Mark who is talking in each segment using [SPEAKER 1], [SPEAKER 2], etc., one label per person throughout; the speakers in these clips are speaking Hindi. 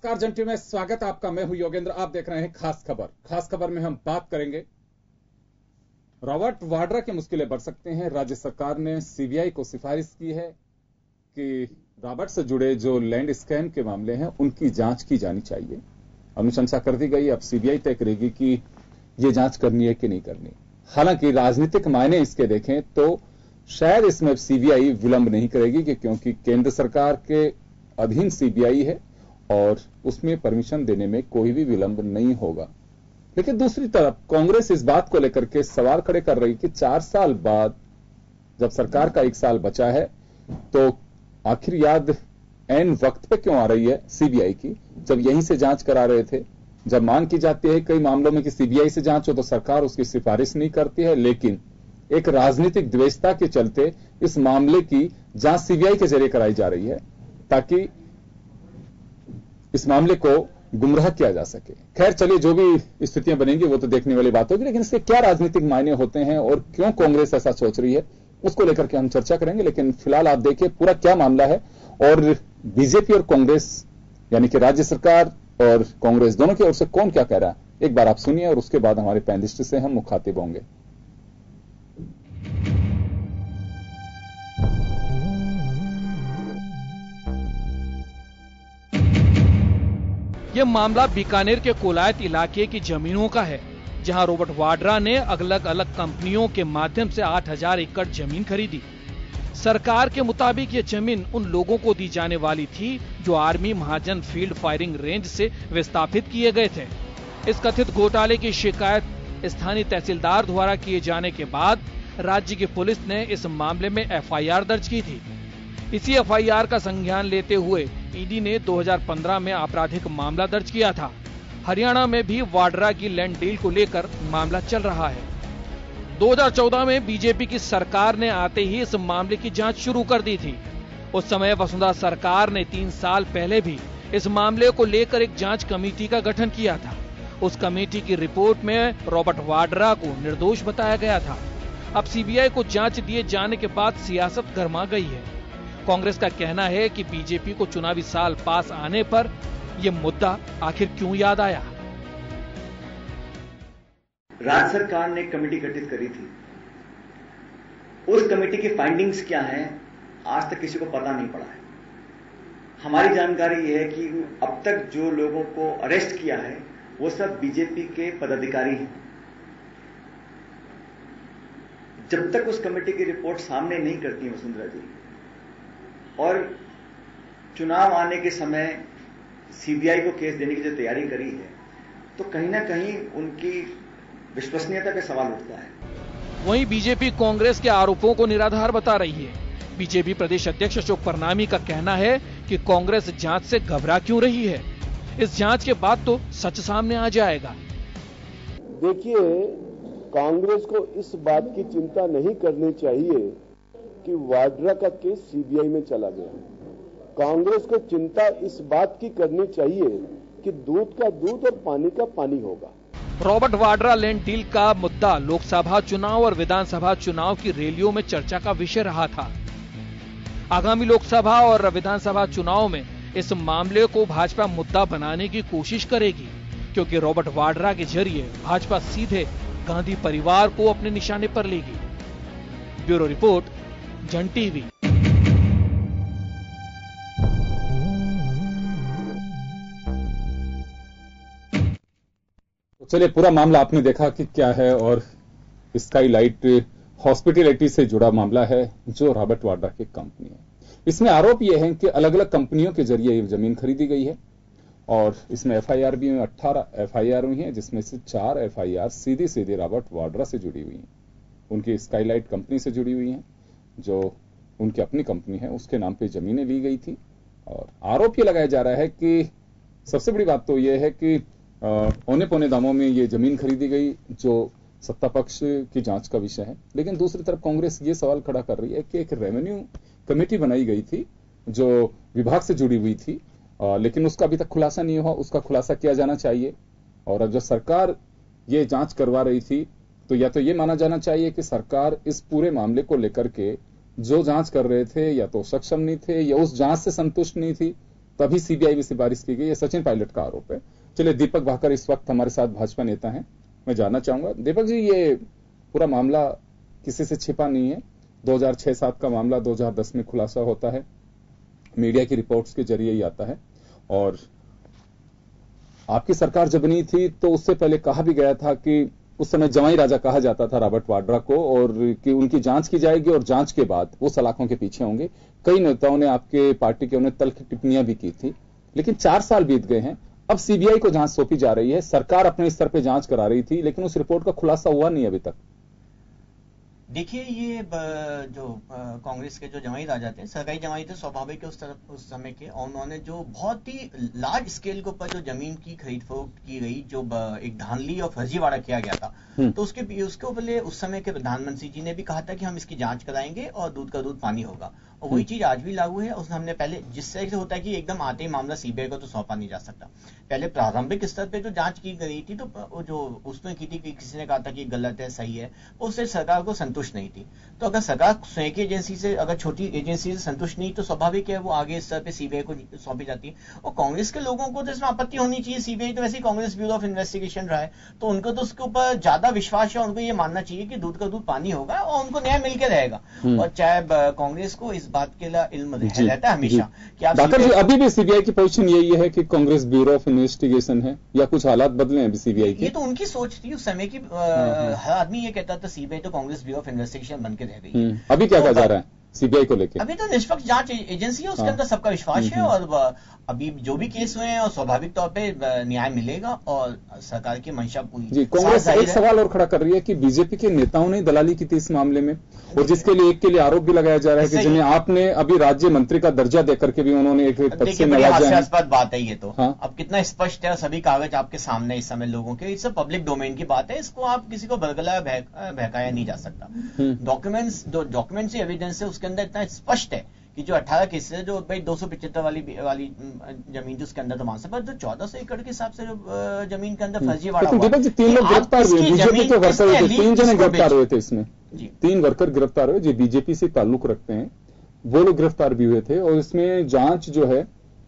[SPEAKER 1] नमस्कार जन टीवी में स्वागत है आपका। मैं हूं योगेंद्र। आप देख रहे हैं खास खबर। खास खबर में हम बात करेंगे रॉबर्ट वाड्रा की मुश्किलें बढ़ सकते हैं। राज्य सरकार ने सीबीआई को सिफारिश की है कि रॉबर्ट से जुड़े जो लैंड स्कैम के मामले हैं उनकी जांच की जानी चाहिए। अनुशंसा कर दी गई। अब सीबीआई तय करेगी कि ये जांच करनी है कि नहीं करनी। हालांकि राजनीतिक मायने इसके देखें तो शायद इसमें सीबीआई विलंब नहीं करेगी क्योंकि केंद्र सरकार के अधीन सीबीआई है और उसमें परमिशन देने में कोई भी विलंब नहीं होगा। लेकिन दूसरी तरफ कांग्रेस इस बात को लेकर के सवाल खड़े कर रही कि 4 साल बाद जब सरकार का 1 साल बचा है तो आखिर याद एन वक्त पे क्यों आ रही है सीबीआई की, जब यहीं से जांच करा रहे थे। जब मांग की जाती है कई मामलों में कि सीबीआई से जांच हो तो सरकार उसकी सिफारिश नहीं करती है, लेकिन एक राजनीतिक द्वेषता के चलते इस मामले की जांच सीबीआई के जरिए कराई जा रही है ताकि इस मामले को गुमराह किया जा सके। खैर चलिए, जो भी स्थितियां बनेंगी वो तो देखने वाली बात होगी, लेकिन इसके क्या राजनीतिक मायने होते हैं और क्यों कांग्रेस ऐसा सोच रही है उसको लेकर के हम चर्चा करेंगे। लेकिन फिलहाल आप देखिए पूरा क्या मामला है और बीजेपी और कांग्रेस यानी कि राज्य सरकार और कांग्रेस दोनों की ओर से कौन क्या कह रहा है, एक बार आप सुनिए और उसके बाद हमारे पैनलिस्ट से हम मुखातिब होंगे।
[SPEAKER 2] यह मामला बीकानेर के कोलायत इलाके की जमीनों का है, जहां रॉबर्ट वाड्रा ने अलग अलग कंपनियों के माध्यम से 8000 एकड़ जमीन खरीदी। सरकार के मुताबिक ये जमीन उन लोगों को दी जाने वाली थी जो आर्मी महाजन फील्ड फायरिंग रेंज से विस्थापित किए गए थे। इस कथित घोटाले की शिकायत स्थानीय तहसीलदार द्वारा किए जाने के बाद राज्य की पुलिस ने इस मामले में एफआईआर दर्ज की थी। इसी एफआईआर का संज्ञान लेते हुए ईडी ने 2015 में आपराधिक मामला दर्ज किया था। हरियाणा में भी वाड्रा की लैंड डील को लेकर मामला चल रहा है। 2014 में बीजेपी की सरकार ने आते ही इस मामले की जांच शुरू कर दी थी। उस समय वसुंधरा सरकार ने 3 साल पहले भी इस मामले को लेकर एक जांच कमेटी का गठन किया था। उस कमेटी की रिपोर्ट में रॉबर्ट वाड्रा को निर्दोष बताया गया था। अब सीबीआई को जांच दिए जाने के बाद सियासत गर्मा गई है। कांग्रेस का कहना है कि बीजेपी को चुनावी साल पास आने पर यह मुद्दा आखिर क्यों याद आया।
[SPEAKER 3] राज्य सरकार ने कमेटी गठित करी थी। उस कमेटी की फाइंडिंग्स क्या हैं आज तक किसी को पता नहीं पड़ा है। हमारी जानकारी यह है कि अब तक जो लोगों को अरेस्ट किया है वो सब बीजेपी के पदाधिकारी हैं। जब तक उस कमेटी की रिपोर्ट सामने नहीं करती वसुंधरा जी और चुनाव आने के समय सीबीआई को केस देने की जो तैयारी करी है तो कहीं ना कहीं उनकी विश्वसनीयता पे सवाल उठता है।
[SPEAKER 2] वहीं बीजेपी कांग्रेस के आरोपों को निराधार बता रही है। बीजेपी प्रदेश अध्यक्ष अशोक परनामी का कहना है कि कांग्रेस जांच से घबरा क्यों रही है। इस जांच के बाद तो सच सामने आ जाएगा।
[SPEAKER 4] देखिए, कांग्रेस को इस बात की चिंता नहीं करनी चाहिए कि वाड्रा का केस सीबीआई में चला गया। कांग्रेस को चिंता इस बात की करनी चाहिए कि दूध का दूध और पानी का पानी होगा।
[SPEAKER 2] रॉबर्ट वाड्रा लैंड डील का मुद्दा लोकसभा चुनाव और विधानसभा चुनाव की रैलियों में चर्चा का विषय रहा था। आगामी लोकसभा और विधानसभा चुनाव में इस मामले को भाजपा मुद्दा बनाने की कोशिश करेगी, क्योंकि रॉबर्ट वाड्रा के जरिए भाजपा सीधे गांधी परिवार को अपने निशाने पर लेगी। ब्यूरो रिपोर्ट, जन टीवी।
[SPEAKER 1] तो चलिए, पूरा मामला आपने देखा कि क्या है और स्काईलाइट हॉस्पिटैलिटी से जुड़ा मामला है जो रॉबर्ट वाड्रा की कंपनी है। इसमें आरोप यह है कि अलग अलग कंपनियों के जरिए ये जमीन खरीदी गई है और इसमें एफआईआर भी 18 एफआईआर हुई है, जिसमें से 4 एफआईआर सीधी रॉबर्ट वाड्रा से जुड़ी हुई हैं। उनकी स्काईलाइट कंपनी से जुड़ी हुई हैं, जो उनकी अपनी कंपनी है, उसके नाम पे जमीनें ली गई थी। और आरोप ये लगाया जा रहा है कि सबसे बड़ी बात तो यह है कि औने पौने दामों में ये जमीन खरीदी गई, जो सत्ता पक्ष की जांच का विषय है। लेकिन दूसरी तरफ कांग्रेस ये सवाल खड़ा कर रही है कि एक रेवेन्यू कमेटी बनाई गई थी जो विभाग से जुड़ी हुई थी, लेकिन उसका अभी तक खुलासा नहीं हुआ। उसका खुलासा किया जाना चाहिए। और अब जब सरकार ये जांच करवा रही थी तो या तो ये माना जाना चाहिए कि सरकार इस पूरे मामले को लेकर के जो जांच कर रहे थे या तो सक्षम नहीं थे या उस जांच से संतुष्ट नहीं थी, तभी सीबीआई में सिफारिश की गई। ये सचिन पायलट का आरोप है। चलिए, दीपक भाकर इस वक्त हमारे साथ भाजपा नेता हैं, मैं जानना चाहूंगा दीपक जी, ये पूरा मामला किसी से छिपा नहीं है। 2006-7 का मामला 2010 में खुलासा होता है, मीडिया की रिपोर्ट्स के जरिए ही आता है। और आपकी सरकार जब बनी थी तो उससे पहले कहा भी गया था कि उस समय जवाई राजा कहा जाता था रॉबर्ट वाड्रा को, और कि उनकी जांच की जाएगी और जांच के बाद वो सलाखों के पीछे होंगे। कई नेताओं ने, आपके पार्टी के, उन्हें तल्ख टिप्पणियां भी की थी। लेकिन 4 साल बीत गए हैं, अब सीबीआई को जांच सौंपी जा रही है। सरकार अपने स्तर पर जांच करा रही थी, लेकिन उस रिपोर्ट का खुलासा हुआ नहीं अभी तक।
[SPEAKER 5] देखिए, ये जो कांग्रेस के जो जमाई राजा थे, सरकारी जमाई थे, स्वाभाविक है उस समय के, और उन्होंने जो बहुत ही लार्ज स्केल के ऊपर जो जमीन की खरीद फरोख्त की गई, जो एक धांधली और फर्जीवाड़ा किया गया था, तो उसके ऊपर उस समय के प्रधानमंत्री जी ने भी कहा था कि हम इसकी जांच कराएंगे और दूध का दूध पानी होगा। और वही चीज आज भी लागू है। उसने हमने पहले जिस तरह से होता है कि एकदम आते ही मामला सीबीआई को तो सौंपा नहीं जा सकता। पहले प्रारंभिक स्तर पे जो जांच की गई थी, तो जो उसने की थी कि किसी ने कहा था कि गलत है, सही है, उससे सरकार को संतुष्ट नहीं थी। तो अगर सरकार स्वयं की एजेंसी से, अगर छोटी एजेंसी से संतुष्ट नहीं, तो स्वाभाविक है वो आगे स्तर पे सीबीआई को सौंपी जाती है। और कांग्रेस के लोगों को तो इसमें आपत्ति होनी चाहिए। सीबीआई तो वैसे ही कांग्रेस ब्यूरो ऑफ इन्वेस्टिगेशन रहा है, तो उनको तो उसके ऊपर ज्यादा विश्वास है। उनको ये मानना चाहिए कि दूध का दूध पानी होगा और उनको न्याय मिलकर रहेगा। और चाहे कांग्रेस को इस बात के लिए इल्म रहता है हमेशा कि आप
[SPEAKER 1] जी, अभी भी सीबीआई की पोजीशन यही है कि कांग्रेस ब्यूरो ऑफ इन्वेस्टिगेशन है, या कुछ हालात बदले हैं अभी सीबीआई के?
[SPEAKER 5] ये तो उनकी सोच थी उस समय की। हर आदमी ये कहता था सीबीआई तो कांग्रेस ब्यूरो ऑफ इन्वेस्टिगेशन बन के रह गई है।
[SPEAKER 1] अभी क्या कहा जा रहा है सीबीआई को लेकर?
[SPEAKER 5] अभी तो निष्पक्ष जांच एजेंसी है, उसके अंदर सबका विश्वास है। और अभी जो भी केस हुए हैं, और स्वाभाविक तौर पे न्याय मिलेगा और सरकार की मंशा पूरी।
[SPEAKER 1] जी, कांग्रेस एक सवाल और खड़ा कर रही है कि बीजेपी के नेताओं ने दलाली की थी इस मामले में, और जिसके लिए एक के लिए आरोप भी लगाया जा रहा है कि जिन्हें आपने अभी राज्य मंत्री का दर्जा देकर के भी उन्होंने एक पद से नवाजा है।
[SPEAKER 5] हास्यास्पद बात है ये तो। अब कितना स्पष्ट है, सभी कागज आपके सामने इस समय लोगों के, इस पब्लिक डोमेन की बात है। इसको आप किसी को बरगलाया बहकाया नहीं जा सकता। डॉक्यूमेंट्स एविडेंस है, उसके अंदर इतना स्पष्ट है कि जो 18 केस है, जो भाई 275 वाली जमीन थी, उसके अंदर तो मान सकता, जो 1400 एकड़ के हिसाब से जो जमीन के अंदर फर्जीवाड़ा हुआ।
[SPEAKER 1] दीपक जी, 3 लोग गिरफ्तार हुए, बीजेपी के वर्कर हुए थे, 3 जने गिरफ्तार हुए थे इसमें। 3 वर्कर गिरफ्तार हुए जो बीजेपी से ताल्लुक रखते हैं, वो लोग गिरफ्तार भी हुए थे। और इसमें जांच जो है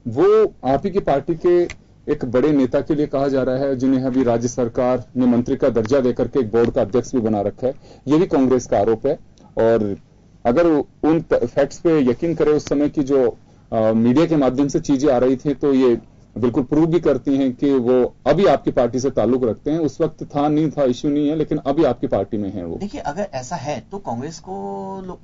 [SPEAKER 1] वो आप ही की पार्टी के एक बड़े नेता के लिए कहा जा रहा है, जिन्हें अभी राज्य सरकार ने मंत्री का दर्जा देकर के एक बोर्ड का अध्यक्ष भी बना रखा है। ये भी कांग्रेस का आरोप है। और अगर उन फैक्ट्स पे यकीन करें, उस समय की जो मीडिया के माध्यम से चीजें आ रही थी, तो ये बिल्कुल प्रूव भी करती हैं कि वो अभी आपकी पार्टी से ताल्लुक रखते हैं। उस वक्त था नहीं था, इश्यू नहीं है, लेकिन अभी आपकी पार्टी में है वो।
[SPEAKER 5] देखिए, अगर ऐसा है तो कांग्रेस को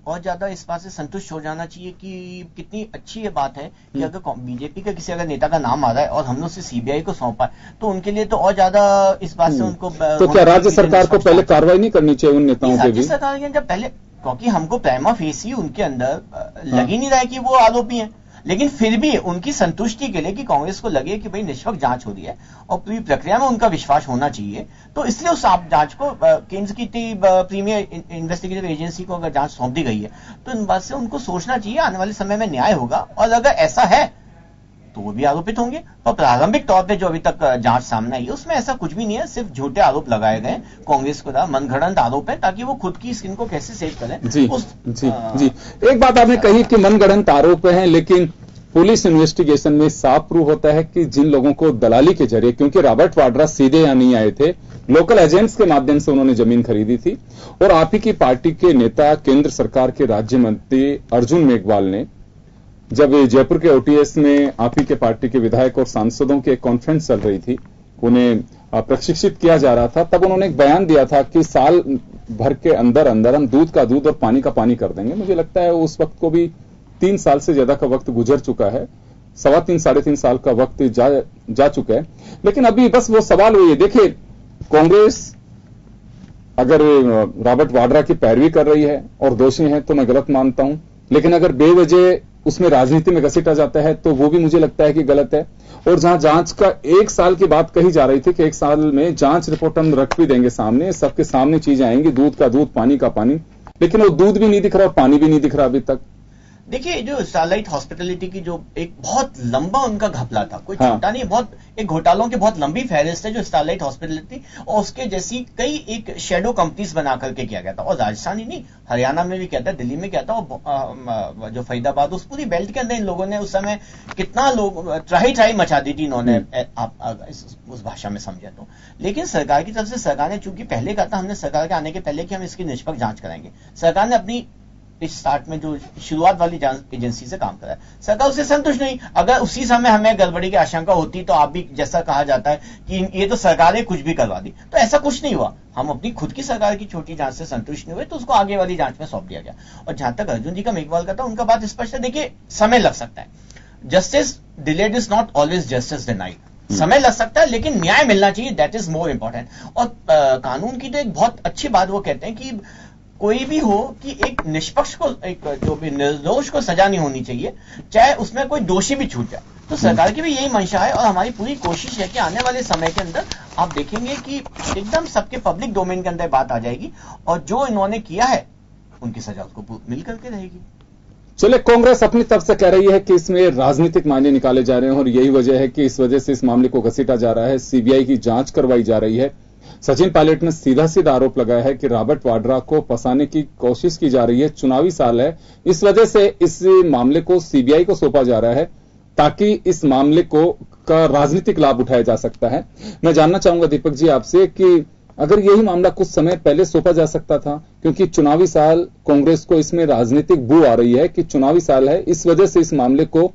[SPEAKER 5] और ज्यादा इस बात से संतुष्ट हो जाना चाहिए कि कितनी अच्छी ये बात है कि अगर बीजेपी का किसी अगर नेता का नाम आ रहा है और हमने उसे सीबीआई को सौंपा है, तो उनके लिए तो और ज्यादा इस बात से उनको।
[SPEAKER 1] तो क्या राज्य सरकार को पहले कार्रवाई नहीं करनी चाहिए उन नेताओं पे भी?
[SPEAKER 5] राज्य सरकार के जब पहले, क्योंकि हमको प्राइमा फेसी उनके अंदर लग ही नहीं रहा है कि वो आरोपी हैं, लेकिन फिर भी उनकी संतुष्टि के लिए कि कांग्रेस को लगे कि भाई निष्पक्ष जांच हो रही है और पूरी प्रक्रिया में उनका विश्वास होना चाहिए, तो इसलिए उस जांच को केंद्र की प्रीमियर इन्वेस्टिगेटिव एजेंसी को अगर जांच सौंप दी गई है, तो इन बात से उनको सोचना चाहिए आने वाले समय में न्याय होगा। और अगर ऐसा है तो वो भी आरोपित होंगे। और प्रारंभिक तौर पे जो अभी तक जांच सामने आई है, उसमें ऐसा कुछ भी नहीं है, सिर्फ झूठे आरोप लगाए गए कांग्रेस को, मनगढ़ंत आरोप है, ताकि वो खुद की स्किन को कैसे सेव करें।
[SPEAKER 1] जी। एक बात आपने कही कि मनगढ़ंत आरोप है, लेकिन पुलिस इन्वेस्टिगेशन में साफ प्रूव होता है कि जिन लोगों को दलाली के जरिए, क्योंकि रॉबर्ट वाड्रा सीधे यहां नहीं आए थे, लोकल एजेंट्स के माध्यम से उन्होंने जमीन खरीदी थी। और आप ही की पार्टी के नेता, केंद्र सरकार के राज्य मंत्री अर्जुन मेघवाल ने, जब जयपुर के ओटीएस में आप ही के पार्टी के विधायक और सांसदों की एक कॉन्फ्रेंस चल रही थी, उन्हें प्रशिक्षित किया जा रहा था, तब उन्होंने एक बयान दिया था कि साल भर के अंदर अंदर हम दूध का दूध और पानी का पानी कर देंगे। मुझे लगता है उस वक्त को भी 3 साल से ज्यादा का वक्त गुजर चुका है, 3.25 साढ़े 3 साल का वक्त जा चुका है। लेकिन अभी बस वो सवाल हुई है, देखिए कांग्रेस अगर रॉबर्ट वाड्रा की पैरवी कर रही है और दोषी है तो मैं गलत मानता हूं, लेकिन अगर बेवजह उसमें राजनीति में घसीटा जाता है तो वो भी मुझे लगता है कि गलत है। और जहां जांच का 1 साल की बात कही जा रही थी कि 1 साल में जांच रिपोर्ट हम रख भी देंगे सामने, सबके सामने चीजें आएंगी, दूध का दूध पानी का पानी, लेकिन वो दूध भी नहीं दिख रहा और पानी भी नहीं दिख रहा अभी तक।
[SPEAKER 5] देखिए, जो स्टारलाइट हॉस्पिटैलिटी की जो एक बहुत लंबा उनका घपला था, कोई छोटा नहीं, बहुत एक घोटालों की बहुत लंबी फहरिस्त है जो स्टारलाइट हॉस्पिटैलिटी, और उसके जैसी कई एक शेडो कंपनीज बना करके किया गया था। और राजस्थान ही नहीं, हरियाणा में भी क्या था, दिल्ली में क्या था, और जो फरीदाबाद, उस पूरी बेल्ट के अंदर इन लोगों ने उस समय कितना लोग ट्राही मचा दी थी इन्होंने, आप उस भाषा में समझे तो। लेकिन सरकार की तरफ से, सरकार ने चूंकि पहले कहा था, हमने सरकार के आने के पहले कि हम इसकी निष्पक्ष जांच कराएंगे, सरकार ने अपनी इस स्टार्ट में जो शुरुआत वाली एजेंसी से काम करा, सरकार उससे संतुष्ट नहीं। अगर उसी समय हमें गड़बड़ी की आशंका होती तो आप भी जैसा कहा जाता है कि ये तो सरकार ने कुछ भी करवा दी, तो ऐसा कुछ नहीं हुआ। हम अपनी खुद की सरकार की छोटी जांच से संतुष्ट नहीं हुए तो उसको आगे वाली जांच में सौंप दिया गया। और जहां तक अर्जुन जी का मेघवाल का था, उनका बात स्पष्ट है। देखिए, समय लग सकता है, justice delayed is not always justice denied. समय लग सकता है लेकिन न्याय मिलना चाहिए, दैट इज मोर इंपॉर्टेंट। और कानून की तो एक बहुत अच्छी बात वो कहते हैं कि कोई भी हो कि एक निष्पक्ष को, एक जो भी निर्दोष को सजा नहीं होनी चाहिए, चाहे उसमें कोई दोषी भी छूट जाए। तो सरकार की भी यही मंशा है और हमारी पूरी कोशिश है कि आने वाले समय के अंदर आप देखेंगे कि एकदम सबके पब्लिक डोमेन के अंदर बात आ जाएगी और जो इन्होंने किया है उनकी सजा उसको मिल करके रहेगी।
[SPEAKER 1] चलिए, कांग्रेस अपनी तरफ से कह रही है कि इसमें राजनीतिक मायने निकाले जा रहे हैं और यही वजह है कि इस वजह से इस मामले को घसीटा जा रहा है, सीबीआई की जांच करवाई जा रही है। सचिन पायलट ने सीधा आरोप लगाया है कि रॉबर्ट वाड्रा को फंसाने की कोशिश की जा रही है, चुनावी साल है, इस वजह से इस मामले को सीबीआई को सौंपा जा रहा है ताकि इस मामले को का राजनीतिक लाभ उठाया जा सकता है। मैं जानना चाहूंगा दीपक जी आपसे कि अगर यही मामला कुछ समय पहले सौंपा जा सकता था, क्योंकि चुनावी साल कांग्रेस को इसमें राजनीतिक बू आ रही है कि चुनावी साल है, इस वजह से इस मामले को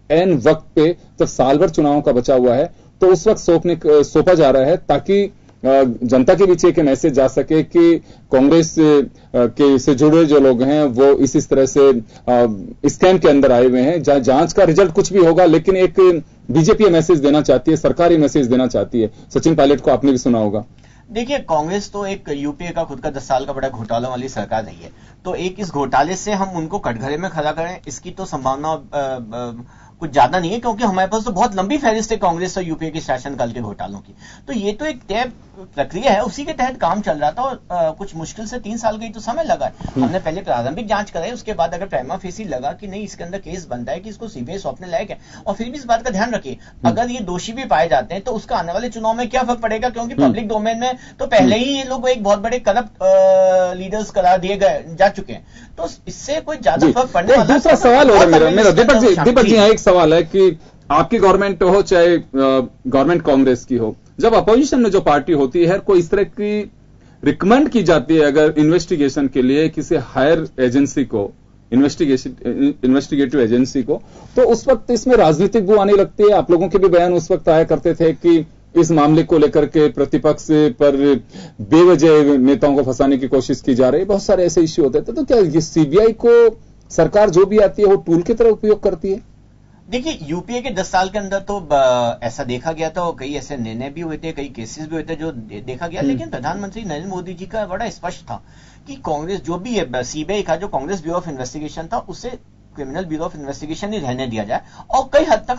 [SPEAKER 1] एन वक्त पे, जब साल भर चुनावों का बचा हुआ है, तो उस वक्त सौंपा जा रहा है ताकि जनता के बीच एक मैसेज जा सके कि कांग्रेस के से जुड़े जो लोग हैं वो इस तरह से स्कैम के अंदर आए हुए हैं, जहां जांच का रिजल्ट कुछ भी होगा लेकिन एक बीजेपी मैसेज देना चाहती है, सरकारी मैसेज देना चाहती है। सचिन पायलट को आपने भी सुना होगा।
[SPEAKER 5] देखिए, कांग्रेस तो एक यूपीए का खुद का 10 साल का बड़ा घोटाला वाली सरकार रही है, तो एक इस घोटाले से हम उनको कटघरे में खड़ा करें, इसकी तो संभावना कुछ ज्यादा नहीं है, क्योंकि हमारे पास तो बहुत लंबी फहरिस्त है कांग्रेस और यूपीए के शासनकाल के घोटालों की। तो ये तो एक तय प्रक्रिया है, उसी के तहत काम चल रहा था और कुछ मुश्किल से 3 साल का ही तो समय लगा है। हमने पहले प्रारंभिक जांच कराई, उसके बाद अगर प्राइमा फेसी लगा कि नहीं इसके अंदर केस बनता है कि इसको सीबीआई सौंपने लायक है, और फिर भी इस बात का ध्यान रखिए अगर ये दोषी भी पाए जाते हैं तो उसका आने वाले चुनाव में क्या फर्क पड़ेगा, क्योंकि पब्लिक डोमेन में तो पहले ही ये लोग एक बहुत बड़े करप्ट लीडर्स करार दिए गए जा चुके हैं, तो इससे कोई ज्यादा फर्क पड़ने वाला।
[SPEAKER 1] दूसरा सवाल हो रहा है मेरा दीपक जी एक सवाल है कि आपकी गवर्नमेंट हो चाहे गवर्नमेंट कांग्रेस की हो, जब अपोजिशन में जो पार्टी होती है कोई इस तरह की रिकमेंड की जाती है अगर इन्वेस्टिगेशन के लिए किसी हायर एजेंसी को, इन्वेस्टिगेटिव एजेंसी को, तो उस वक्त इसमें राजनीतिक बू आने लगती है। आप लोगों के भी बयान उस वक्त आया करते थे कि इस मामले को लेकर के प्रतिपक्ष पर बेवजह नेताओं को फंसाने की कोशिश की जा रही है, बहुत सारे ऐसे इश्यू होते थे। तो क्या ये सीबीआई को सरकार जो भी आती है वो टूल की तरह उपयोग करती है?
[SPEAKER 5] देखिए, यूपीए के 10 साल के अंदर तो ऐसा देखा गया था, कई ऐसे निर्णय भी हुए थे, कई केसेस भी हुए थे जो देखा गया, लेकिन प्रधानमंत्री नरेंद्र मोदी जी का बड़ा स्पष्ट था कि कांग्रेस जो भी है, सीबीआई का जो कांग्रेस ब्यूरो ऑफ इन्वेस्टिगेशन था उसे क्रिमिनल ब्यूरो ऑफ इन्वेस्टिगेशन ही रहने दिया जाए, और कई हद तक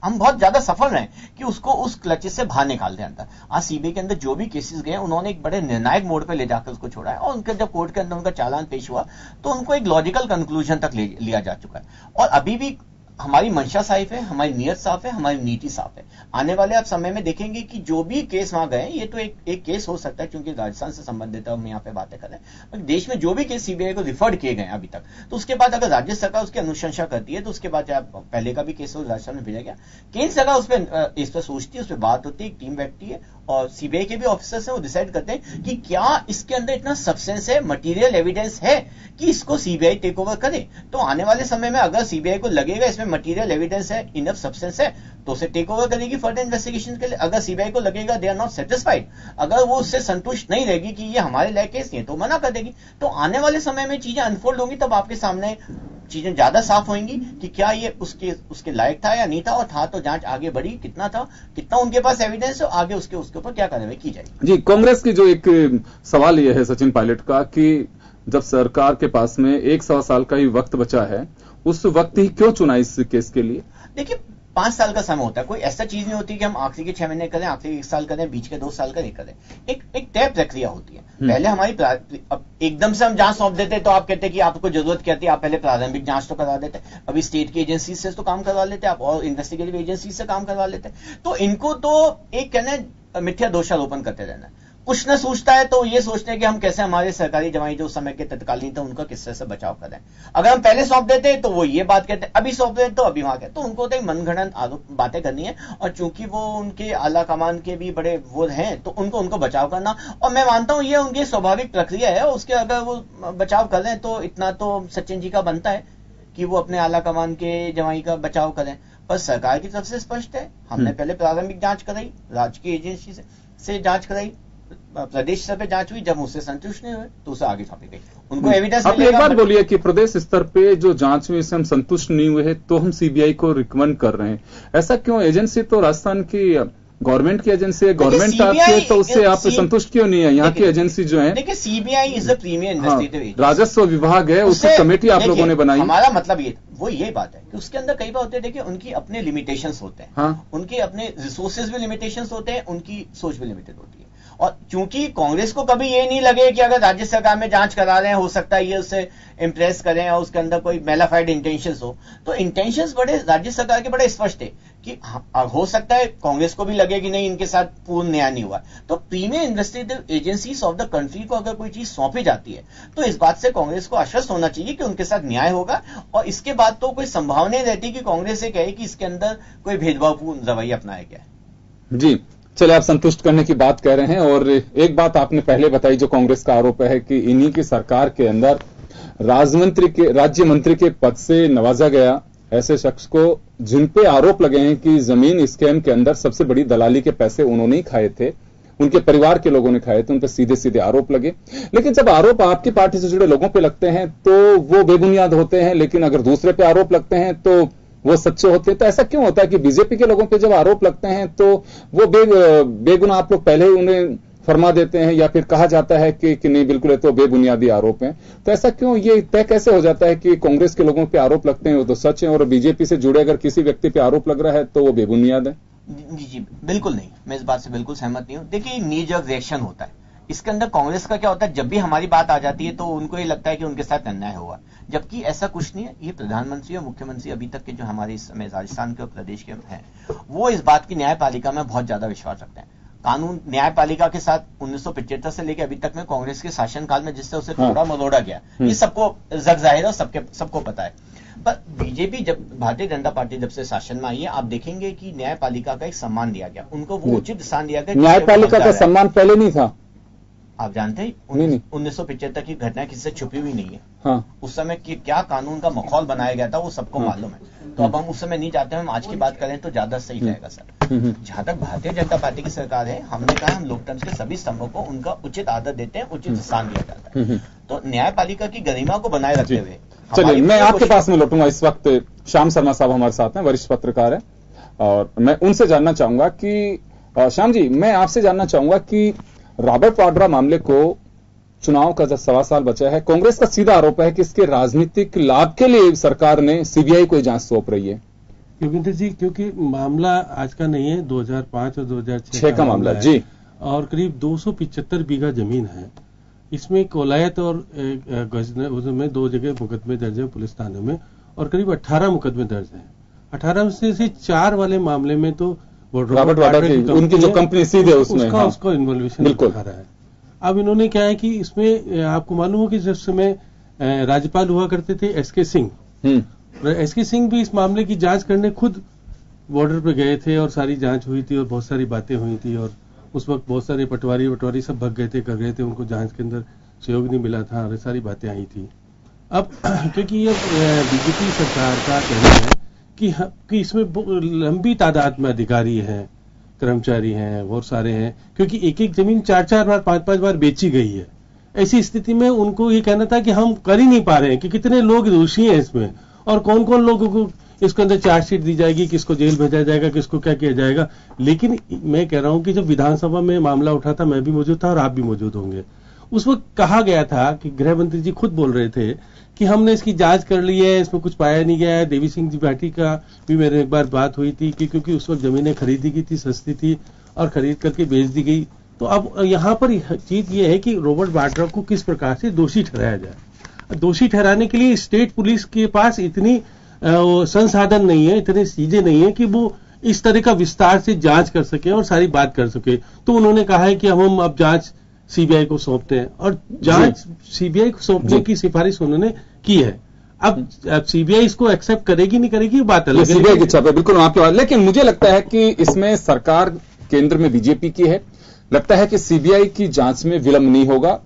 [SPEAKER 5] हम बहुत ज्यादा सफल रहे कि उसको उस क्लचेस से बाहर निकाल दें अंदर। आज सीबीआई के अंदर जो भी केसेस गए उन्होंने एक बड़े निर्णायक मोड पे ले जाकर उसको छोड़ा है, और उनके जब कोर्ट के अंदर उनका चालान पेश हुआ तो उनको एक लॉजिकल कंक्लूजन तक लिया जा चुका है। और अभी भी हमारी मंशा साफ है, हमारी नीयत साफ है, हमारी नीति साफ है। आने वाले आप समय में देखेंगे कि जो भी केस वहां गए, ये तो एक केस हो सकता है क्योंकि राजस्थान से संबंधित है, हम यहाँ पे बातें कर रहे हैं, देश में जो भी केस सीबीआई को रिफर्ड किए गए अभी तक, तो उसके बाद अगर राज्य सरकार उसकी अनुशंसा करती है तो उसके बाद पहले का भी केस हो राजस्थान में भेजा गया, केंद्र सरकार इस पर सोचती है, उस पर बात होती है, एक टीम बैठती है और सीबीआई के भी ऑफिसर्स हैं, वो डिसाइड करते हैं कि क्या इसके अंदर इतना सब्सटेंस है, मटेरियल एविडेंस है कि इसको सीबीआई टेक ओवर करे। तो आने वाले समय में अगर सीबीआई को लगेगा इसमें मटेरियल एविडेंस है, इनफ सब्सटेंस है, तो उसे टेक ओवर करेगी फर्दर इन्वेस्टिगेशन के लिए। अगर सीबीआई को लगेगा दे आर नॉट सेटिस्फाइड, अगर वो उससे संतुष्ट नहीं रहेगी कि ये हमारे लायक केस नहीं, तो मना कर देगी। तो आने वाले समय में चीजें अनफोल्ड होंगी, तब आपके सामने चीजें ज्यादा साफ होंगी कि क्या ये उसके लायक था या नहीं था, और था तो जांच आगे बढ़ी, कितना था, कितना उनके पास एविडेंस है, आगे उसके ऊपर क्या कार्रवाई की जाएगी।
[SPEAKER 1] जी, कांग्रेस की जो एक सवाल यह है सचिन पायलट का कि जब सरकार के पास में 1 सवा साल का ही वक्त बचा है, उस वक्त ही क्यों चुना इस केस के लिए?
[SPEAKER 5] देखिए, 5 साल का समय होता है। कोई ऐसा चीज नहीं होती कि हम आखिरी के 6 महीने करें, आखिरी 1 साल करें, बीच के 2 साल करें करें। एक तय प्रक्रिया होती है। पहले हमारी अब एकदम से हम जांच सौंप देते तो आप कहते कि आपको जरूरत क्या थी, आप पहले प्रारंभिक जांच तो करा देते। अभी स्टेट की एजेंसी से तो काम करवा लेते आप, और इन्वेस्टिगेटिव एजेंसी से काम करवा लेते। तो इनको तो एक कहना मिथ्या दोषारोपण करते रहना। कुछ न सोचता है तो ये सोचते हैं कि हम कैसे हमारे सरकारी जवाई जो समय के तत्कालीन थे उनका किस तरह से बचाव करें। अगर हम पहले सौंप देते तो वो ये बात कहते, अभी सौंप देते तो अभी वहां कहते। तो उनको तो मनगढ़ंत बातें करनी है, और चूंकि वो उनके आला कमान के भी बड़े वो हैं तो उनको बचाव करना, और मैं मानता हूं ये उनकी स्वाभाविक प्रक्रिया है। उसके अगर वो बचाव कर रहे हैं तो इतना तो सचिन जी का बनता है कि वो अपने आला कमान के जवाई का बचाव करें। पर सरकार की तरफ से स्पष्ट है, हमने पहले प्रारंभिक जांच कराई, राज्य की एजेंसी से जांच कराई, प्रदेश स्तर पे जांच हुई, जब उससे संतुष्ट नहीं हुए तो उसे आगे सौंपी गई। उनको एविडेंस
[SPEAKER 1] आप एक बात बोलिए कि प्रदेश स्तर पे जो जांच हुई इससे हम संतुष्ट नहीं हुए हैं तो हम सीबीआई को रिकमेंड कर रहे हैं, ऐसा क्यों? एजेंसी तो राजस्थान की गवर्नमेंट की एजेंसी है, गवर्नमेंट आपकी है, तो उससे आप संतुष्ट क्यों नहीं है? यहाँ की एजेंसी जो है,
[SPEAKER 5] देखिए CBI is the premier investigative agency,
[SPEAKER 1] राजस्व विभाग है, उसकी कमेटी आप लोगों ने बनाई।
[SPEAKER 5] हमारा मतलब ये बात है कि उसके अंदर कई बार होते हैं, देखिए उनकी अपने लिमिटेशंस होते हैं।
[SPEAKER 1] हाँ।
[SPEAKER 5] उनके अपने रिसोर्सेज भी लिमिटेशंस होते हैं, उनकी सोच भी लिमिटेड होती है। और चूंकि कांग्रेस को कभी ये नहीं लगे कि अगर राज्य सरकार में जांच करा रहे हैं, हो सकता है ये उससे इंप्रेस करें और उसके अंदर कोई मेलाफाइड इंटेंशंस हो, तो इंटेंशंस बड़े राज्य सरकार के बड़े स्पष्ट है कि हो सकता है कांग्रेस को भी लगे कि नहीं इनके साथ पूर्ण न्याय नहीं हुआ। तो premier investigative agencies of the country को अगर कोई चीज सौंपी जाती है तो इस बात से कांग्रेस को आश्वस्त होना चाहिए कि उनके साथ न्याय होगा, और इसके बाद तो कोई संभावना नहीं रहती कि कांग्रेस से कहे कि इसके अंदर कोई भेदभावपूर्ण रवैया अपनाया गया है।
[SPEAKER 1] जी चलिए, आप संतुष्ट करने की बात कह रहे हैं, और एक बात आपने पहले बताई जो कांग्रेस का आरोप है कि इन्हीं की सरकार के अंदर राज्य मंत्री के पद से नवाजा गया ऐसे शख्स को जिन पे आरोप लगे हैं कि जमीन स्कैम के अंदर सबसे बड़ी दलाली के पैसे उन्होंने ही खाए थे, उनके परिवार के लोगों ने खाए थे, उन पर सीधे सीधे आरोप लगे। लेकिन जब आरोप आपकी पार्टी से जुड़े लोगों पे लगते हैं तो वो बेबुनियाद होते हैं, लेकिन अगर दूसरे पे आरोप लगते हैं तो वो सच्चे होते हैं। तो ऐसा क्यों होता है कि बीजेपी के लोगों पे जब आरोप लगते हैं तो वो बेगुना आप लोग पहले ही उन्हें फरमा देते हैं, या फिर कहा जाता है कि नहीं बिल्कुल ये तो बेबुनियादी आरोप हैं? तो ऐसा क्यों, ये तय कैसे हो जाता है कि कांग्रेस के लोगों पे आरोप लगते हैं वो तो सच है, और बीजेपी से जुड़े अगर किसी व्यक्ति पे आरोप लग रहा है तो वो बेबुनियाद है?
[SPEAKER 5] जी बिल्कुल नहीं, मैं इस बात से बिल्कुल सहमत नहीं हूं। देखिए नी जर्क रिएक्शन होता है इसके अंदर। कांग्रेस का क्या होता है, जब भी हमारी बात आ जाती है तो उनको ये लगता है कि उनके साथ अन्याय हुआ, जबकि ऐसा कुछ नहीं है। ये प्रधानमंत्री और मुख्यमंत्री अभी तक के जो हमारे इस समय राजस्थान के और प्रदेश के हैं, वो इस बात की न्यायपालिका में बहुत ज्यादा विश्वास रखते हैं। कानून न्यायपालिका के साथ 1975 से लेकर अभी तक में कांग्रेस के शासनकाल में जिससे उसे थोड़ा मरोड़ा गया, ये सबको जग जाहिर है, सबको पता है। पर बीजेपी जब भारतीय जनता पार्टी जब से शासन में आई है, आप देखेंगे कि न्यायपालिका का एक सम्मान दिया गया, उनको वो उचित स्थान दिया गया।
[SPEAKER 1] न्यायपालिका का सम्मान पहले नहीं था,
[SPEAKER 5] आप जानते हैं 1975 की घटना किसी से छुपी हुई नहीं है।
[SPEAKER 1] हाँ।
[SPEAKER 5] उस समय क्या कानून का माहौल बनाया गया था वो सबको मालूम है। तो अब हम उस समय नहीं चाहते, हम आज की बात करें तो ज्यादा सही रहेगा सर। जहां तक भारतीय जनता पार्टी की सरकार है, हमने कहा हम लोकतंत्र के सभी स्तंभों को उनका उचित आदर देते हैं, उचित स्थान दिया जाता है। तो न्यायपालिका की गरिमा को बनाए रखते हुए
[SPEAKER 1] चलिए मैं आपके पास में लौटूंगा। इस वक्त श्याम शर्मा साहब हमारे साथ हैं, वरिष्ठ पत्रकार है, और मैं उनसे जानना चाहूंगा कि श्याम जी, मैं आपसे जानना चाहूंगा कि रॉबर्ट वाड्रा मामले को चुनाव का जब 1.25 साल बचा है, कांग्रेस का सीधा आरोप है कि इसके राजनीतिक लाभ के लिए सरकार ने सीबीआई को जांच सौंप रही है।
[SPEAKER 6] योगेंद्र जी, क्योंकि मामला आज का नहीं है, 2005 और 2006
[SPEAKER 1] का मामला है जी,
[SPEAKER 6] और करीब 275 बीघा जमीन है। इसमें कोलायत और गजनवी में 2 जगह मुकदमे दर्ज है पुलिस थाने में, और करीब 18 मुकदमे दर्ज हैं। 18 में से 4 वाले मामले में तो
[SPEAKER 1] रॉबर्ट वाड्रा की उनकी जो कंपनी सीधे उसमें
[SPEAKER 6] उसका इन्वॉल्वेशन दिखा रहा है। अब इन्होंने क्या है कि इसमें आपको मालूम हो कि जिस समय राज्यपाल हुआ करते थे एसके सिंह, एसके सिंह भी इस मामले की जांच करने खुद बॉर्डर पे गए थे, और सारी जांच हुई थी और बहुत सारी बातें हुई थी, और उस वक्त बहुत सारे पटवारी सब भग गए थे, कर गए थे, उनको जांच के अंदर सहयोग नहीं मिला था, और सारी बातें आई थी। अब क्योंकि ये बीजेपी सरकार का कहना है कि इसमें लंबी तादाद में अधिकारी हैं, कर्मचारी हैं, बहुत सारे हैं, क्योंकि एक एक जमीन 4-4 बार 5-5 बार बेची गई है। ऐसी स्थिति में उनको ये कहना था कि हम कर ही नहीं पा रहे हैं कि कितने लोग दोषी हैं इसमें, और कौन कौन लोगों को इसके अंदर चार्जशीट दी जाएगी, किसको जेल भेजा जाएगा, किसको क्या किया जाएगा। लेकिन मैं कह रहा हूं कि जब विधानसभा में मामला उठा था, मैं भी मौजूद था और आप भी मौजूद होंगे, उस वक्त कहा गया था कि गृह मंत्री जी खुद बोल रहे थे कि हमने इसकी जांच कर ली है, इसमें कुछ पाया नहीं गया है। देवी सिंह त्रिपाठी का भी मेरे एक बार बात हुई थी कि क्योंकि उस वक्त जमीनें खरीदी गई थी, सस्ती थी और खरीद करके बेच दी गई। तो अब यहाँ पर चीज ये है कि रॉबर्ट वाड्रा को किस प्रकार से दोषी ठहराया जाए। दोषी ठहराने के लिए स्टेट पुलिस के पास इतनी संसाधन नहीं है, इतनी चीजें नहीं है कि वो इस तरह का विस्तार से जांच कर सके और सारी बात कर सके। तो उन्होंने कहा है कि हम अब जांच सीबीआई को सौंपते हैं और जांच सीबीआई को सौंपने की सिफारिश उन्होंने की है। अब सीबीआई इसको एक्सेप्ट करेगी नहीं करेगी बात अलग है,
[SPEAKER 1] सीबीआई की इच्छा पे बिल्कुल आपकी बात। लेकिन मुझे लगता है कि इसमें सरकार केंद्र में बीजेपी की है, लगता है कि सीबीआई की जांच में विलंब नहीं होगा,